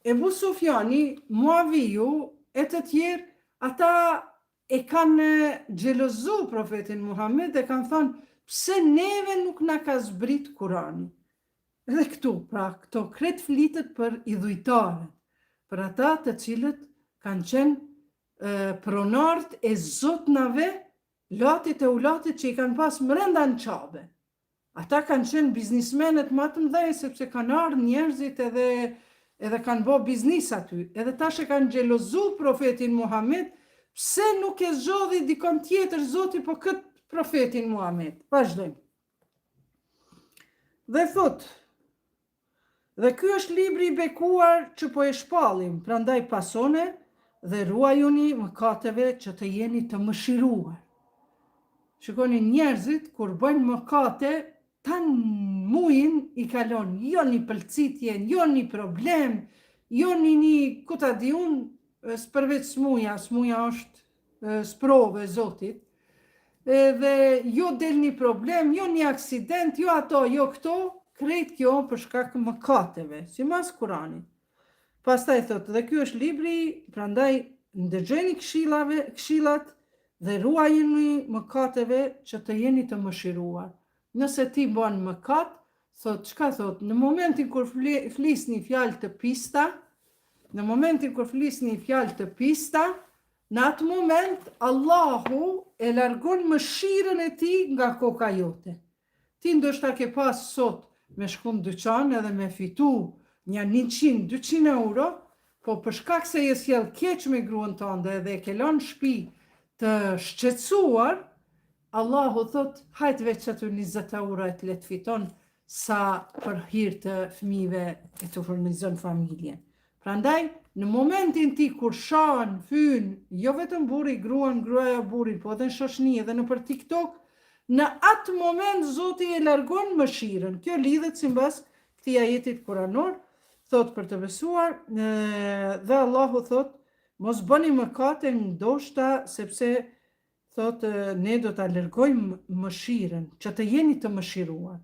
Ebu Sufjani, Muaviju, e të tjerë, ata e kanë xhelozu profetin Muhammed dhe kanë thënë, pse neve nuk na ka zbrit Kurani. Edhe këtu, pra, këto kret flitet për idhujtarët, për ata të cilët kanë qenë pronart e zotnave, latit e ulatit që i kanë pas mrenda në qabe. Ata kanë qenë biznismenet më të mëdhenj, sepse kanë ardhur njerëzit edhe kanë bë biznis aty. Edhe tash e kanë xhelozu profetin Muhammed, pse nuk e zgjodhi dikon tjetër Zoti po kët profetin Muhammed. Vazhdojmë. Dhe thot, dhe ky është libri i bekuar që po e shpallim, prandaj pasone dhe ruajuni mëkateve që të jeni të mëshiruar. Shikoni njerëzit, kur bëjnë mëkate, tan mujin i kalon, jo një pëlcitje, jo një problem, jo një, ku ta di unë, s'përveç smuja është sprove Zotit, dhe jo del një problem, jo një aksident, jo ato, jo këto, krejt kjo për shkak mëkateve, si mas Kuranit. Pastaj thotë, dhe ky është libri, prandaj ndëgjoni këshillat dhe ruajini mëkateve që të jeni të mëshiruar. Nëse ti bën mëkat, çka thot? Në momentin kur flisni fjalë të pista, në atë moment Allahu e largon mëshirën e tij nga koka jote. Ti ndoshta ke pas sot me shku në dyqan edhe me fitu një 100-200 euro, po për shkak se je sjell keq me gruan tënde dhe e ke lënë shtëpi të shqetësuar, Allahu thot, hajt veç aty 20 euro e të let fiton sa për hir të fëmijëve e të furnizon familjen. Prandaj, në momentin ti kur shahen, fyn, jo vetëm burri, gruan, gruaja burrit, po edhe në shoqëni edhe në për TikTok, në atë moment Zoti e largon mëshirën. Kjo lidhet sipas këtij ajetit kuranor, thot për të besuar, dhe Allahu thot, mos bëni mëkate ndoshta sepse thot ne do ta largojmë mëshirën, që të jeni të mëshiruar.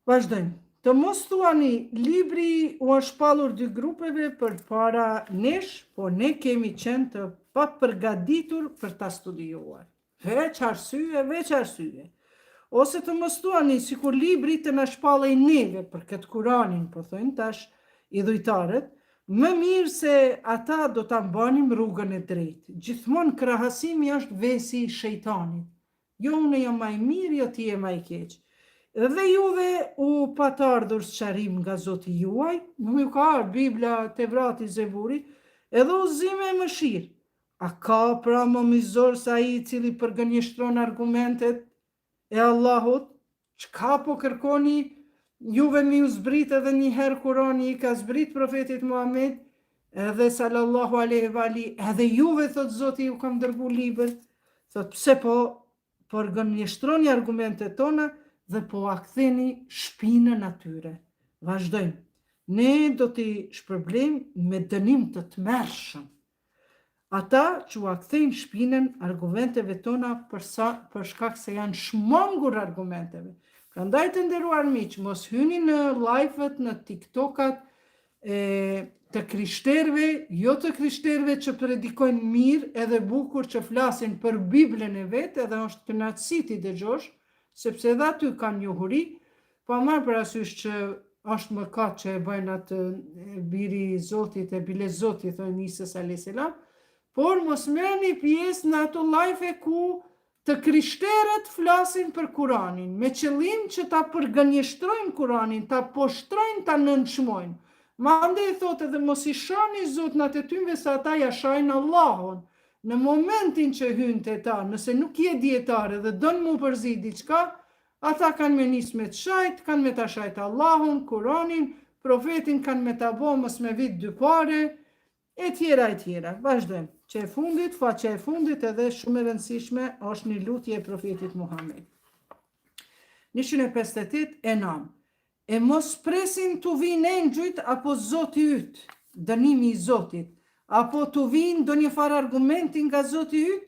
Vazhdojmë. Të mos thuani libri u është shpallur dy grupeve për para nesh, po ne kemi qenë të papërgatitur për ta studiuar. Veç arsye. Ose të mos thuani sikur libri të na shpallej neve për këtë Kuranin, po thojnë tash idhujtarët, më mirë se ata do ta mbanim rrugën e drejtë. Gjithmonë krahasimi është vesi i shejtanit. Jo unë jam më i mirë, jo ti je më i keq. Dhe juve u patë ardhur sqarim nga Zoti juaj, nuk ju ka ardhur Bibla, Tevrati, Zeburi, edhe udhëzime e mëshirë. A ka pra më mizor se ai i cili përgënjeshtron argumentet e Allahut? Çka po kërkoni juve mi u zbrit edhe një herë Kurani i ka zbrit profetit Muhammed, edhe sallallahu alaihi wa ali, edhe juve thot Zoti ju kam dërgu libër, thot pse po përgënjeshtroni argumentet tona, dhe po a ktheni shpinën atyre. Vazhdojmë. Ne do t'i shpërblejmë me dënim të tmerrshëm ata që u kthejnë shpinën argumenteve tona për shkak se janë shmangur argumenteve. Prandaj të nderuar miq, mos hyni në live-et, në TikTok-at të krishterëve, jo të krishterëve që predikojnë mirë edhe bukur, që flasin për Biblën e vet, edhe është kënaqësi ti dëgjosh, sepse edhe aty kanë njohuri, pa marrë parasysh që është mëkat që e bëjnë atë biri i Zotit e bile Zotit, thonë Isës a.s. Por mos merrni pjesë në ato live ku të krishterët flasin për Kuranin, me qëllim që ta përgënjeshtrojnë Kuranin, ta poshtrojnë, ta nënçmojnë. Mandej thotë edhe mos i shani Zot në atë tymve se ata ja shajnë Allahun. Në momentin që hynë të ta, nëse nuk je dietare dhe dënë mu përzi diçka, ata kanë me nis me të shajt, kanë me ta shajt Allahun, Kuranin, profetin kanë me ta bo mës me vit dy pare, e tjera. Vazhdojmë. Faqe e fundit edhe shumë e rëndësishme është një lutje e profetit Muhammed. 158 e 9. E mos presin të vinë engjujt apo Zoti yt, dënimi i Zotit, apo të vinë do një farë argumentin nga Zoti yt,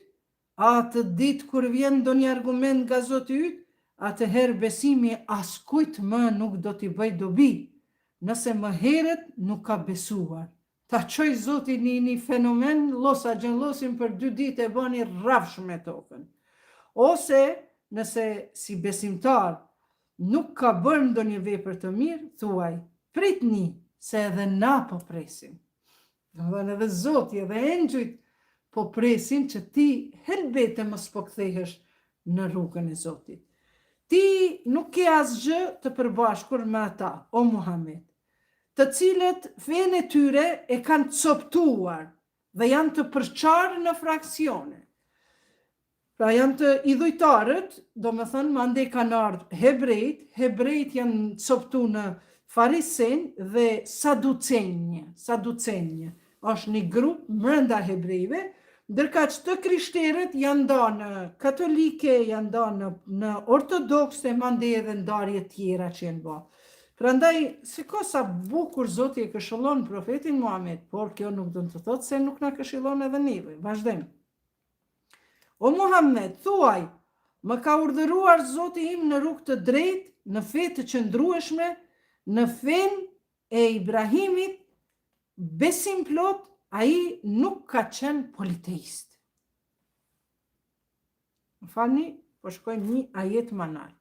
atë ditë kur vjen do një argument nga Zoti yt, atëherë besimi askujt më nuk do t'i bëj dobi, nëse më herët nuk ka besuar. Ta qoj Zoti një fenomen, losa gjënlosin për 2 ditë e bëni rrafsh me tokën. Ose, nëse si besimtar nuk ka bërë ndonjë vepër të mirë, thuaj, pritni se edhe na po presim. Dhe edhe Zoti edhe engjujt po presin që ti helbete mos po kthehesh në rrugën e Zotit. Ti nuk ke asgjë të përbashkur me ata, o Muhammed, të cilët fenë e tyre e kanë coptuar dhe janë të përçarë në fraksione. Pra janë të idhujtarët, do më thënë, mande kanë ardhë hebrejt janë coptu në farisen dhe saducenje. Është një grup mrenda hebrejve, ndërka që të krishterët janë da në katolike, janë da në ortodokse, mande edhe ndarje tjera që janë ba. Prandaj, siko sa bukur Zoti e këshillon profetin Muhammed, por kjo nuk do të thotë se nuk na këshillon edhe neve. Vazhdojmë. O Muhammed, thuaj, më ka urdhëruar Zoti im në rrugë të drejtë, në fe të qëndrueshme, në fen e Ibrahimit, besim plot, ai nuk ka qenë politeist. falni, po shkoj një ajet manal.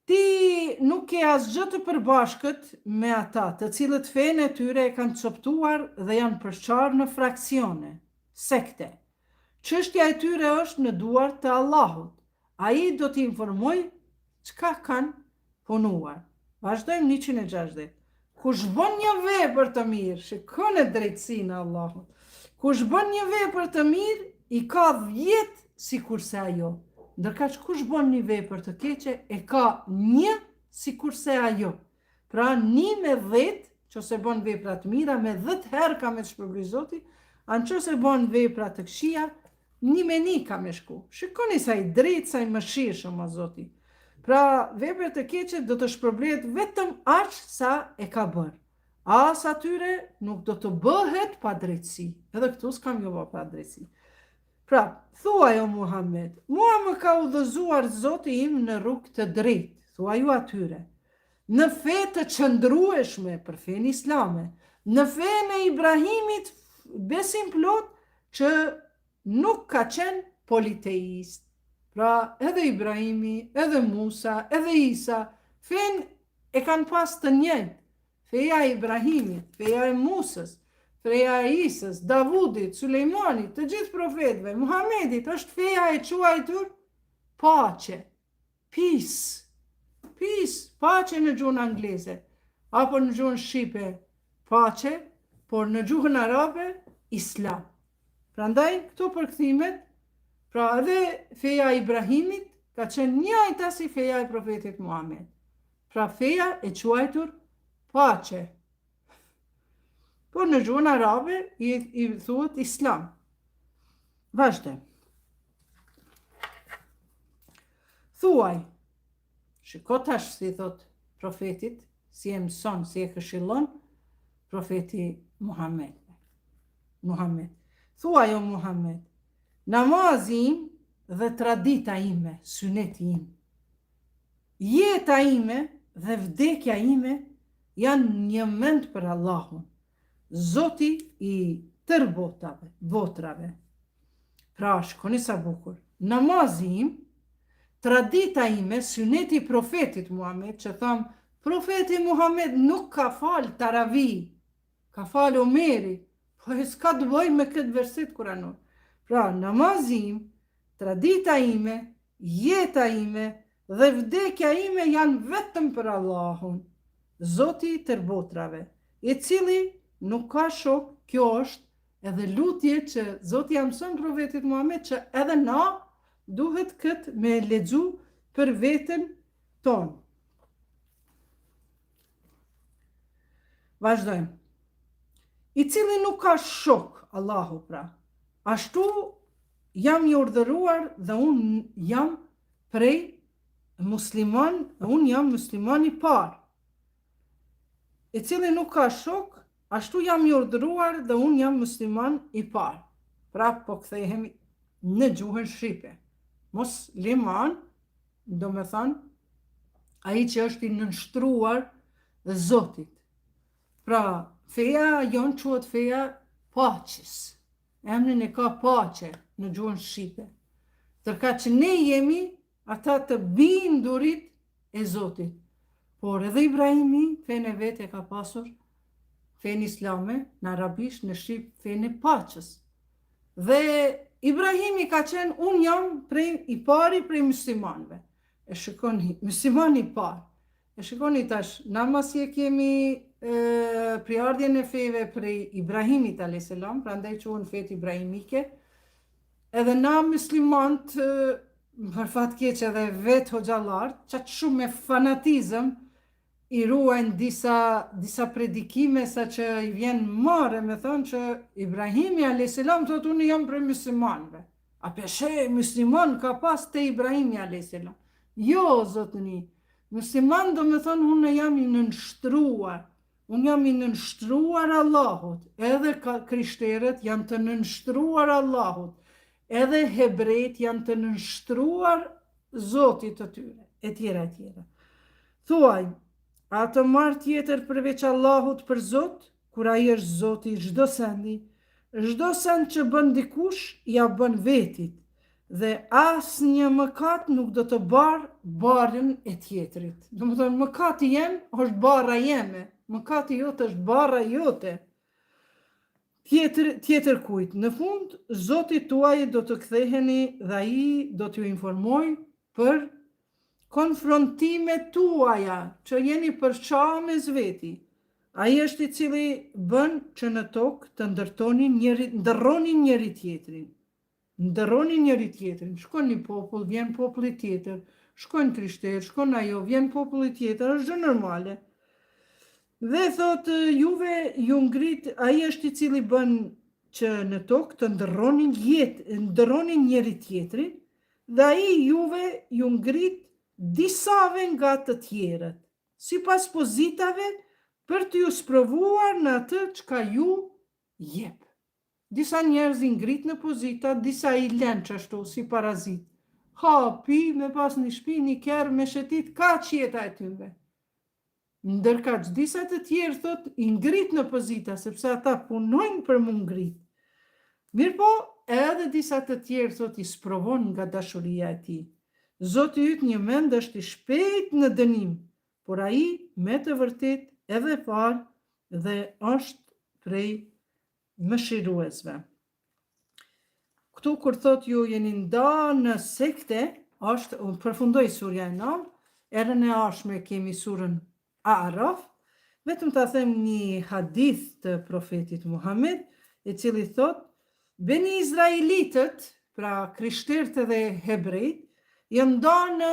Ti nuk ke asgjë të përbashkët me ata, të cilët fenë e tyre e kanë coptuar dhe janë përçarë në fraksione, sekte. Çështja e tyre është në duart të Allahut. Ai do t'i informoj çka kanë punuar. Vazhdojmë 160. Kush bën një vepër të mirë, shikoni drejtsinë e Allahut. Kush bën një vepër të mirë, i ka 10 sikurse ajo. Ndërkaq kush bën një vepër të keqe, e ka 1 sikurse ajo. Pra 1 me 10, nëse bën vepra të mira, me 10 herë ka me të shpërblyj Zoti, nëse bën vepra të këqija, 1 me 1 ka me shku. Shikoni sa i drejtë, sa i mëshirshëm o Zoti. Pra, veprat e keqe do të shpërblet vetëm aq sa e ka bërë. As atyre nuk do të bëhet pa drejtësi. Edhe këtu s'kam jo pa drejtësi. Pra, thuaj o Muhammed, mua më ka udhëzuar Zoti im në rrugë të drejtë, thuaj ju atyre, në fe të qëndrueshme për fenë islame, në fenë e Ibrahimit besim plot që nuk ka qenë politeist. Pra, edhe Ibrahimi, edhe Musa, edhe Isa, fenë e kanë pas të njëjtë. Feja e Ibrahimit, feja e Musës, feja e Isës, Davudit, Sulejmanit, të gjithë profetëve, Muhamedit, është feja e quajtur paqe, peace, paqe në gjuhën angleze, apo në gjuhën shqipe, paqe, por në gjuhën arabe, islam. Prandaj, këto përkthimet, pra edhe feja e Ibrahimit ka qenë njëjta si feja e profetit Muhammed. Pra feja e quajtur paqe. Por në gjuhën arabe i thuhet islam. Vazhdojmë. Thuaj, shiko tash si thot profetit, si e mëson, si e këshillon profeti Muhammed. Thuaj o Muhammed, namazi im dhe tradita ime, syneti im, jeta ime dhe vdekja ime janë një mend për Allahun, Zoti i tërë botrave. Pra, shkoni sa bukur. Namazi im, tradita ime, syneti profetit Muhammed, që tham, profeti Muhammed nuk ka falë taravi, ka falë Omeri, po e s'ka të bëj me këtë verset kuranor. Pra, namazi im, tradita ime, jeta ime dhe vdekja ime janë vetëm për Allahun, Zoti i tërë botrave, i cili nuk ka shok. Kjo është edhe lutje që Zoti ja mëson profetit Muhammed që edhe na duhet këtë me lexu për veten tonë. Vazhdojmë. I cili nuk ka shok, Allahu pra. Ashtu jam i urdhëruar dhe unë jam prej musliman, unë jam musliman i parë. I cili nuk ka shok, ashtu jam i urdhëruar dhe unë jam musliman i parë. Pra po kthehemi në gjuhën shqipe. Musliman, do me thënë, ai që është i nënshtruar Zotit. Pra, feja jonë quhet feja paqes. Emrin e ka paqe në gjuhën shqipe. Tërka që ne jemi ata të bindurit e Zotit. Por edhe Ibrahimi, fenë e vetë e ka pasur, fenë islame, në arabisht, në shqip, fenë e paqes. Dhe Ibrahimi ka qenë, unë jam i pari prej muslimanve. E shikoni, musliman i parë. E shikoni tash, na masi e kemi priardhjen e feve prej Ibrahimit a.s. Pra ndaj quhen fetë ibrahimike, edhe na muslimant, për fat keq edhe vetë hoxhallar, qatë shumë me fanatizëm, i ruajnë disa predikime sa që i vjen marrë me thonë që Ibrahimi a.s. thotë unë jam prej muslimanve. A peshe, musliman ka pas te Ibrahimi a.s. Jo, zotëni, musliman do me thonë unë jam i nënshtruar. Unë jam i nënshtruar Allahut, edhe krishterët janë të nënshtruar Allahut, edhe hebrejt janë të nënshtruar Zotit të tyre, e tjera, e tjera. Thuaj, a të marrë tjetër përveç Allahut për Zot, kur ai është Zoti çdo sendi, çdo send që bën dikush, ja bën vetit, Dhe asnjë mëkat nuk do të barën e tjetrit. Do të thonë, mëkati jem është barra jeme, mëkati jote është barra jote. Tjetër kujt. Në fund, Zoti tuaj do të ktheheni dhe ai do t'ju informoj për konfrontimet tuaja që jeni përçarë me zveti. Ai është i cili bën që në tokë të ndërroni njëri tjetrin. Ndërroni njëri tjetrin. Shkon një popull, vjen populli tjetër. Shkojnë krishterë, shkon ajo, vjen populli tjetër, është gjë normale. Dhe thot, juve ju ngrit, ai është i cili bën që në tokë të ndërroni njëri tjetrin, dhe ai juve ju ngrit disave nga të tjerët, sipas pozitave për t'ju sprovuar në atë çka ju jep. Disa njerëz i ngrit në pozita, disa i lën çashtu si parazit. Ha, pi, me pas një shtëpi, një kerr me shetit, ka qjeta e tyre. Ndërka që disa të tjerë thot i ngrit në pozita, sepse ata punojnë për mu ngrit. Mirë po, edhe disa të tjerë thot i sprovon nga dashuria e tij. Zoti yt një mend është i shpejt në dënim, por ai me të vërtet edhe fal dhe është prej mëshiruesve. Këtu kur thot ju jeni nda në sekte, është, përfundoj surja e 9, erën e ardhshme kemi surën Araf, vetëm ta them një hadith të profetit Muhammed, i cili thot, Beni Izraelitët, pra krishterët dhe hebrejt, janë ndarë në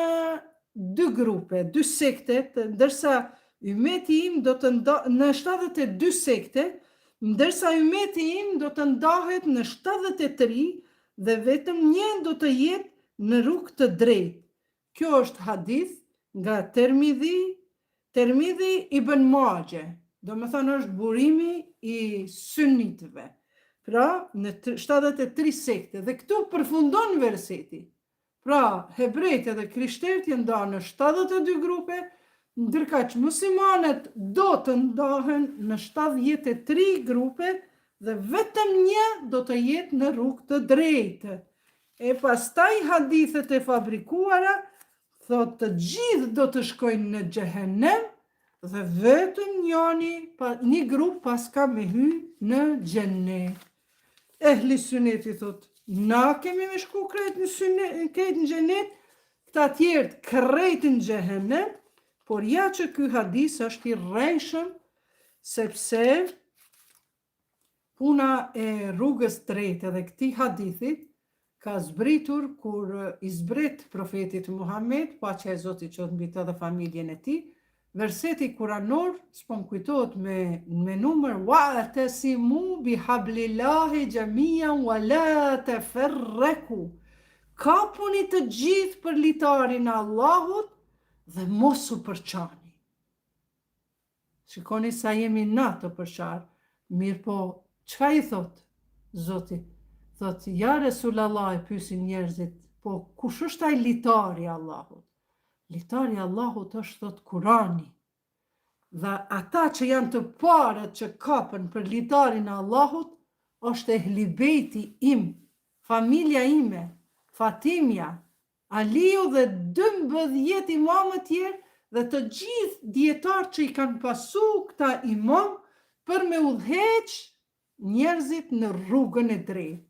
dy grupe, dy sekte, ndërsa ymeti im do të në 72 sekte, ndërsa ymeti im do të ndahet në 73 dhe vetëm një do të jetë në rrugë të drejtë. Kjo është hadith nga Termidhi ibn Majah, do me thënë është burimi i sunnitëve. Pra, në 73 sekte, dhe këtu përfundon verseti. Pra, hebrejt edhe krishterët janë ndarë në 72 grupe, ndërka që muslimanët do të ndahen në 73 grupe dhe vetëm një do të jetë në rrugë të drejtë. E pastaj hadithet e fabrikuara thot të gjithë do të shkojnë në xhehenem dhe vetëm një grup pas ka me hy në xhennet. Ehli suneti thot, na kemi me shku krejt në xhennet, këta tjertë krejt në xhehenem, por ja që ky hadis është i rrejshëm, sepse puna e rrugës drejtë edhe këtij hadithit ka zbritur kur i zbret profetit Muhammed, paqja e Zotit qoftë mbi të dhe familjen e tij, verseti kuranor, s'po më kujtohet me numër, wa'tasimu bihablillahi jamian wa la tafarraqu. Kapuni të gjithë për litarin e Allahut dhe mos u përçani. Shikoni sa jemi na të përçar. Mirë po, çka i thot Zoti? Thot, ja Resulallah, e pyesin njerëzit, po kush është ai litari i Allahut? Litari i Allahut është, thot, Kurani. Dhe ata që janë të parët që kapën për litarin e Allahut, është ehlibejti im, familja ime, Fatimja, Aliu dhe 12 imamë tjerë dhe të gjithë dietarë që i kanë pasu këta imam për me udhëheq njerëzit në rrugën e drejtë.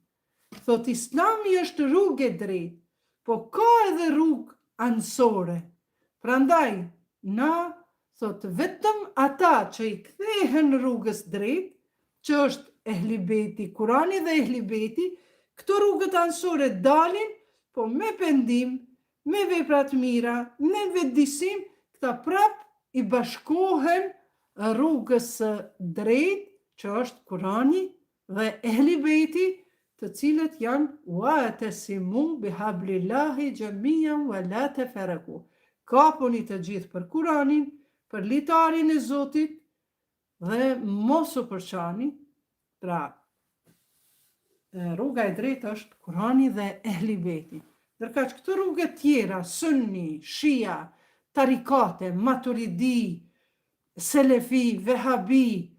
Thot, Islami është rrugë e drejtë, po ka edhe rrugë ansore. Prandaj, na, thot, vetëm ata që i kthehen rrugës drejtë, që është ehlibeti, Kurani dhe ehlibeti, këto rrugët ansore dalin, po me pendim, me veprat mira, me vetëdijsim, këta prap i bashkohen rrugës drejtë, që është Kurani dhe ehlibeti, të cilët janë wa'tasimu bihablillahi jamian wa la tafarraqu. Kapuni të gjithë për Kuranin, për litarin e Zotit dhe mos u përçani. Pra, rruga e drejtë është Kurani dhe ehlibeti. Ndërka që këto rrugë tjera, sunni, shia, tarikate, maturidi, selefi, vehabi,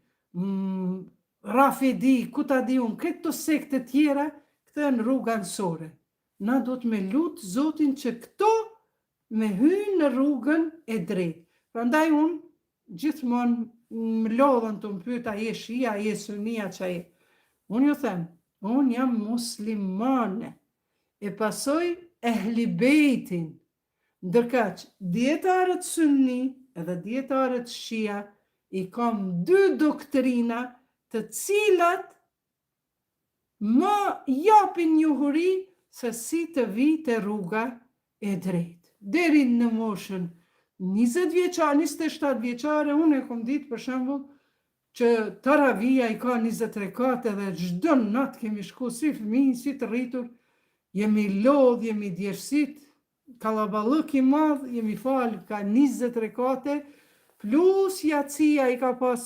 rafidi, kutadiun, këto sekte tjera, këto janë rruga ansore. na do të me lutë Zotin që këto me hynë në rrugën e drejtë. Prandaj unë gjithmonë më lodhën të më pyet, a je shia, a je sunia, që a je. Unë ju them, unë jam muslimane, e pasoj ehli bejtin, ndërkaq dietarët sunni edhe dietarët shia i kam dy doktrina të cilat më japin njohuri se si të vi të rruga e drejtë. Deri në moshën 20 vjeçare, 27 vjeçare, unë e kom ditë për shembull që taravia i ka 20 rekate dhe çdo natë kemi shku si fëmijë, si të rritur, jemi lodh, jemi djersit, kallaballëk i madh, jemi fal ka 20 rekate, plus jacia i ka pas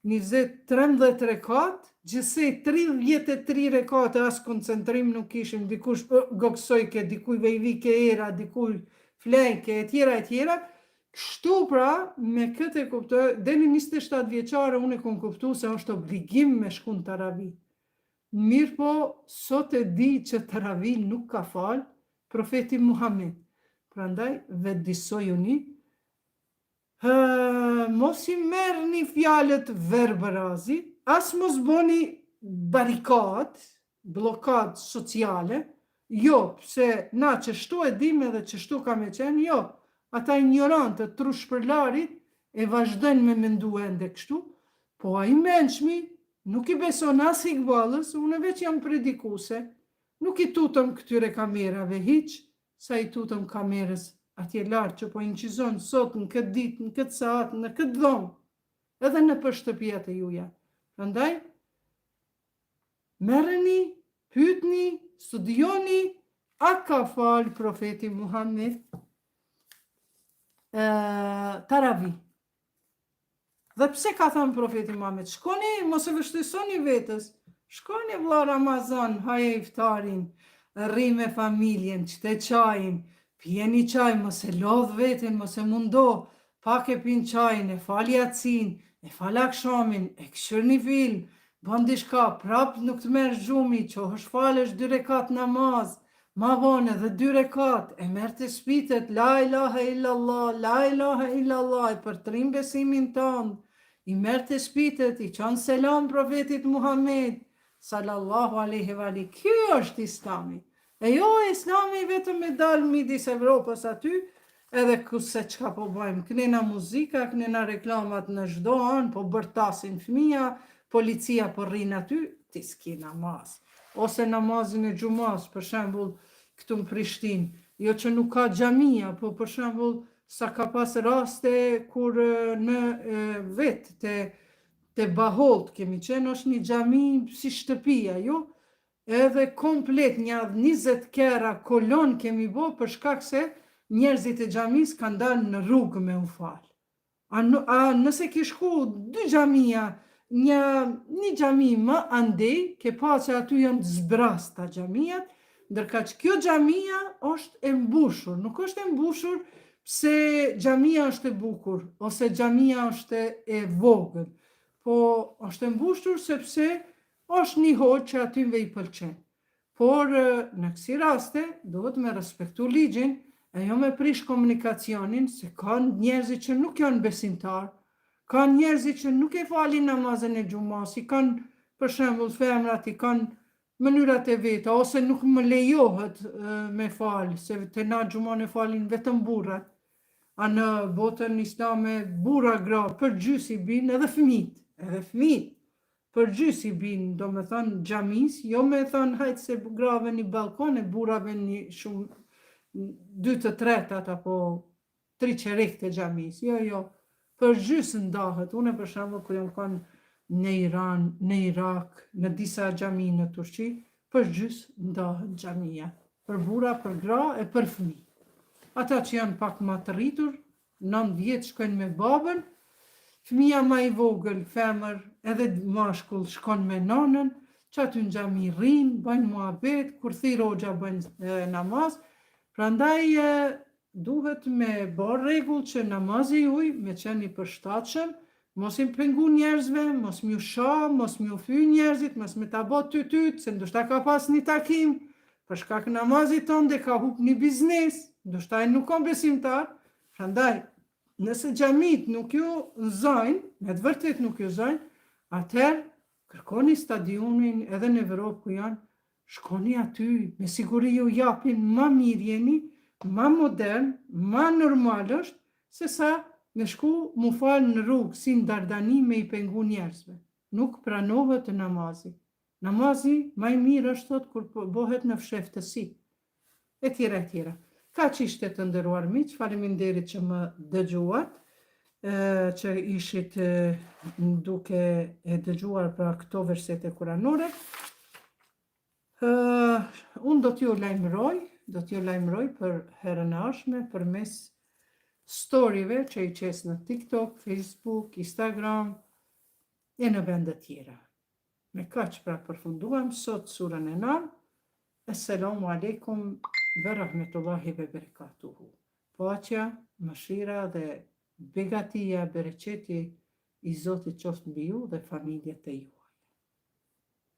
20-13 rekat, gjithsej 33 rekate, as koncentrim nuk ishim, dikush goksojke, dikuj vejvike era, dikuj flenke, e tjera. Kështu pra, me këtë e kuptoj, deri 27 vjeçare unë e kom kuptu se është obligim me shku në taravi. Mirë po, sot e di që taravi nuk ka fal profeti Muhammed. Prandaj, vetëdijsojuni, mos i merrni fjalët verbërazi, as mos bëni barikad, blokad sociale, jo, pse na qështu e dim edhe qështu ka me qenë, jo, ata ignorantët, trushpërlarit, e vazhdojnë me mendu ende kështu, po a i mençmi nuk i beson as Iqbalës, unë veç jam predikuse, nuk i tutëm këtyre kamerave hiq, sa i tutëm kamerës atje lartë që po inqizon sot në këtë ditë, në këtë saat, në këtë dhomë, edhe në për shtëpijat e juja. Prandaj, merreni, pyetni, studioni, a ka fal profeti Muhammed taravi. Dhe pse ka thënë profeti Muhammed, shkoni, mos e vështirësoni vetës, shkoni vëlla Ramazan, haje iftarin, rri me familjen, qte qajin, pjeni qaj, mos e lodh veten, mos e mundo, pak e pin qajin, e fal jacin, e fal akshamin, e këshir një film, bën diçka, prap nuk të merr xhumi, qohësh falesh 2 rekat namaz, ma vonë edhe 2 rekat, e merr të spitet, la ilaha illallah, la ilaha illallah, e përtrim besimin tënd, i merr të spitet, i qan selam profetit Muhammed, sallallahu alaihi wa alihi. Ky është Islami. E jo Islami vetëm me dal midis Evropës aty, edhe kuse çka po bëjmë, kënena muzika, kënena reklamat në çdo anë, po bërtasin fëmija, policia po rrin aty, ti s'ki namaz. Ose namazin e xhumas, për shembull, këtu në Prishtinë, jo që nuk ka xhamia, po për shembull, sa ka pas raste kur në vetë te Baholt kemi qenë, është një xhami si shtëpia, jo? Edhe komplet një 20 kera kolon kemi bo për shkak se njerëzit e xhamis kanë dalë në rrugë me u fal. A nëse ke shku 2 xhamia, një xhami më andej, ke pa që aty janë zbrasta xhamiat, ndërka që kjo xhamia është e mbushur, nuk është e mbushur pse xhamia është e bukur, ose xhamia është e vogël, po është e mbushur sepse është një hoqë që atyve i pëlqen. Por në kësi raste, duhet me respektu ligjin, e jo me prish komunikacionin, se ka njerëzit që nuk janë besimtar, ka njerëzit që nuk e falin namazën e xhumas, i kanë, për shembull, femrat i kanë mënyrat e veta, ose nuk më lejohet me falë, se të na xhumon e falin vetëm burrat, a në botën islame burra gra për gjys i bin edhe fëmijët, për gjys i bin, do me thonë xhamis, jo me thonë hajtë se grave një balkon e burrave një shumë 2-3 apo 3 qerek të xhamis, jo, për gjys ndahet, une për shembull kur jam kanë në Iran, në Irak, në disa xhami në Turqi, për gjys ndahet xhamia, për burra, për gra e për fëmijë. Ata që janë pak më të rritur, 9 vjeç shkojnë me babën, fëmija ma i vogël, femër, edhe mashkull shkon me nonën, që aty në xhami rrinë, bëjnë muhabet, kur thirë hoxha bëjnë namaz, prandaj duhet me bërë rregull që namazi juj me qenë i përshtatshëm, mos i pengu njerëzve, mos m'ju sha, mos m'ju fy njerëzit, mos me ta bë tyt, se ndoshta ka pas një takim, për shkak namazit tonë dhe ka hup një biznes, ndoshta ai nuk ka besimtar, prandaj nëse xhamit nuk ju nxojnë, me të vërtet nuk ju nxojnë, atëherë kërkoni stadiumin edhe në Evropë ku janë, shkoni aty, me siguri ju japin ma mirë jeni, ma modern, ma normal është, se sa me shku mu falë në rrugë si në Dardani me i pengu njerëzve. Nuk pranohet namazi. Namazi ma i mirë është thot kur bëhet në fsheftësi. E tjera e tjera. Ka që ishte të ndëruar miq, faleminderit që më dëgjuat, që ishit duke e dëgjuar për këto versete kuranore. Unë do t'ju lajmëroj për herën e ardhshme përmes storyve që i qes në TikTok, Facebook, Instagram e në vende tjera. Me kaq pra përfunduam sot surën e 9. Assalamu alaikum ve rahmetullahi ve berekatuhu. Paqja, mëshira dhe begatia, bereqeti i Zotit qoftë mbi ju dhe familjet e ju.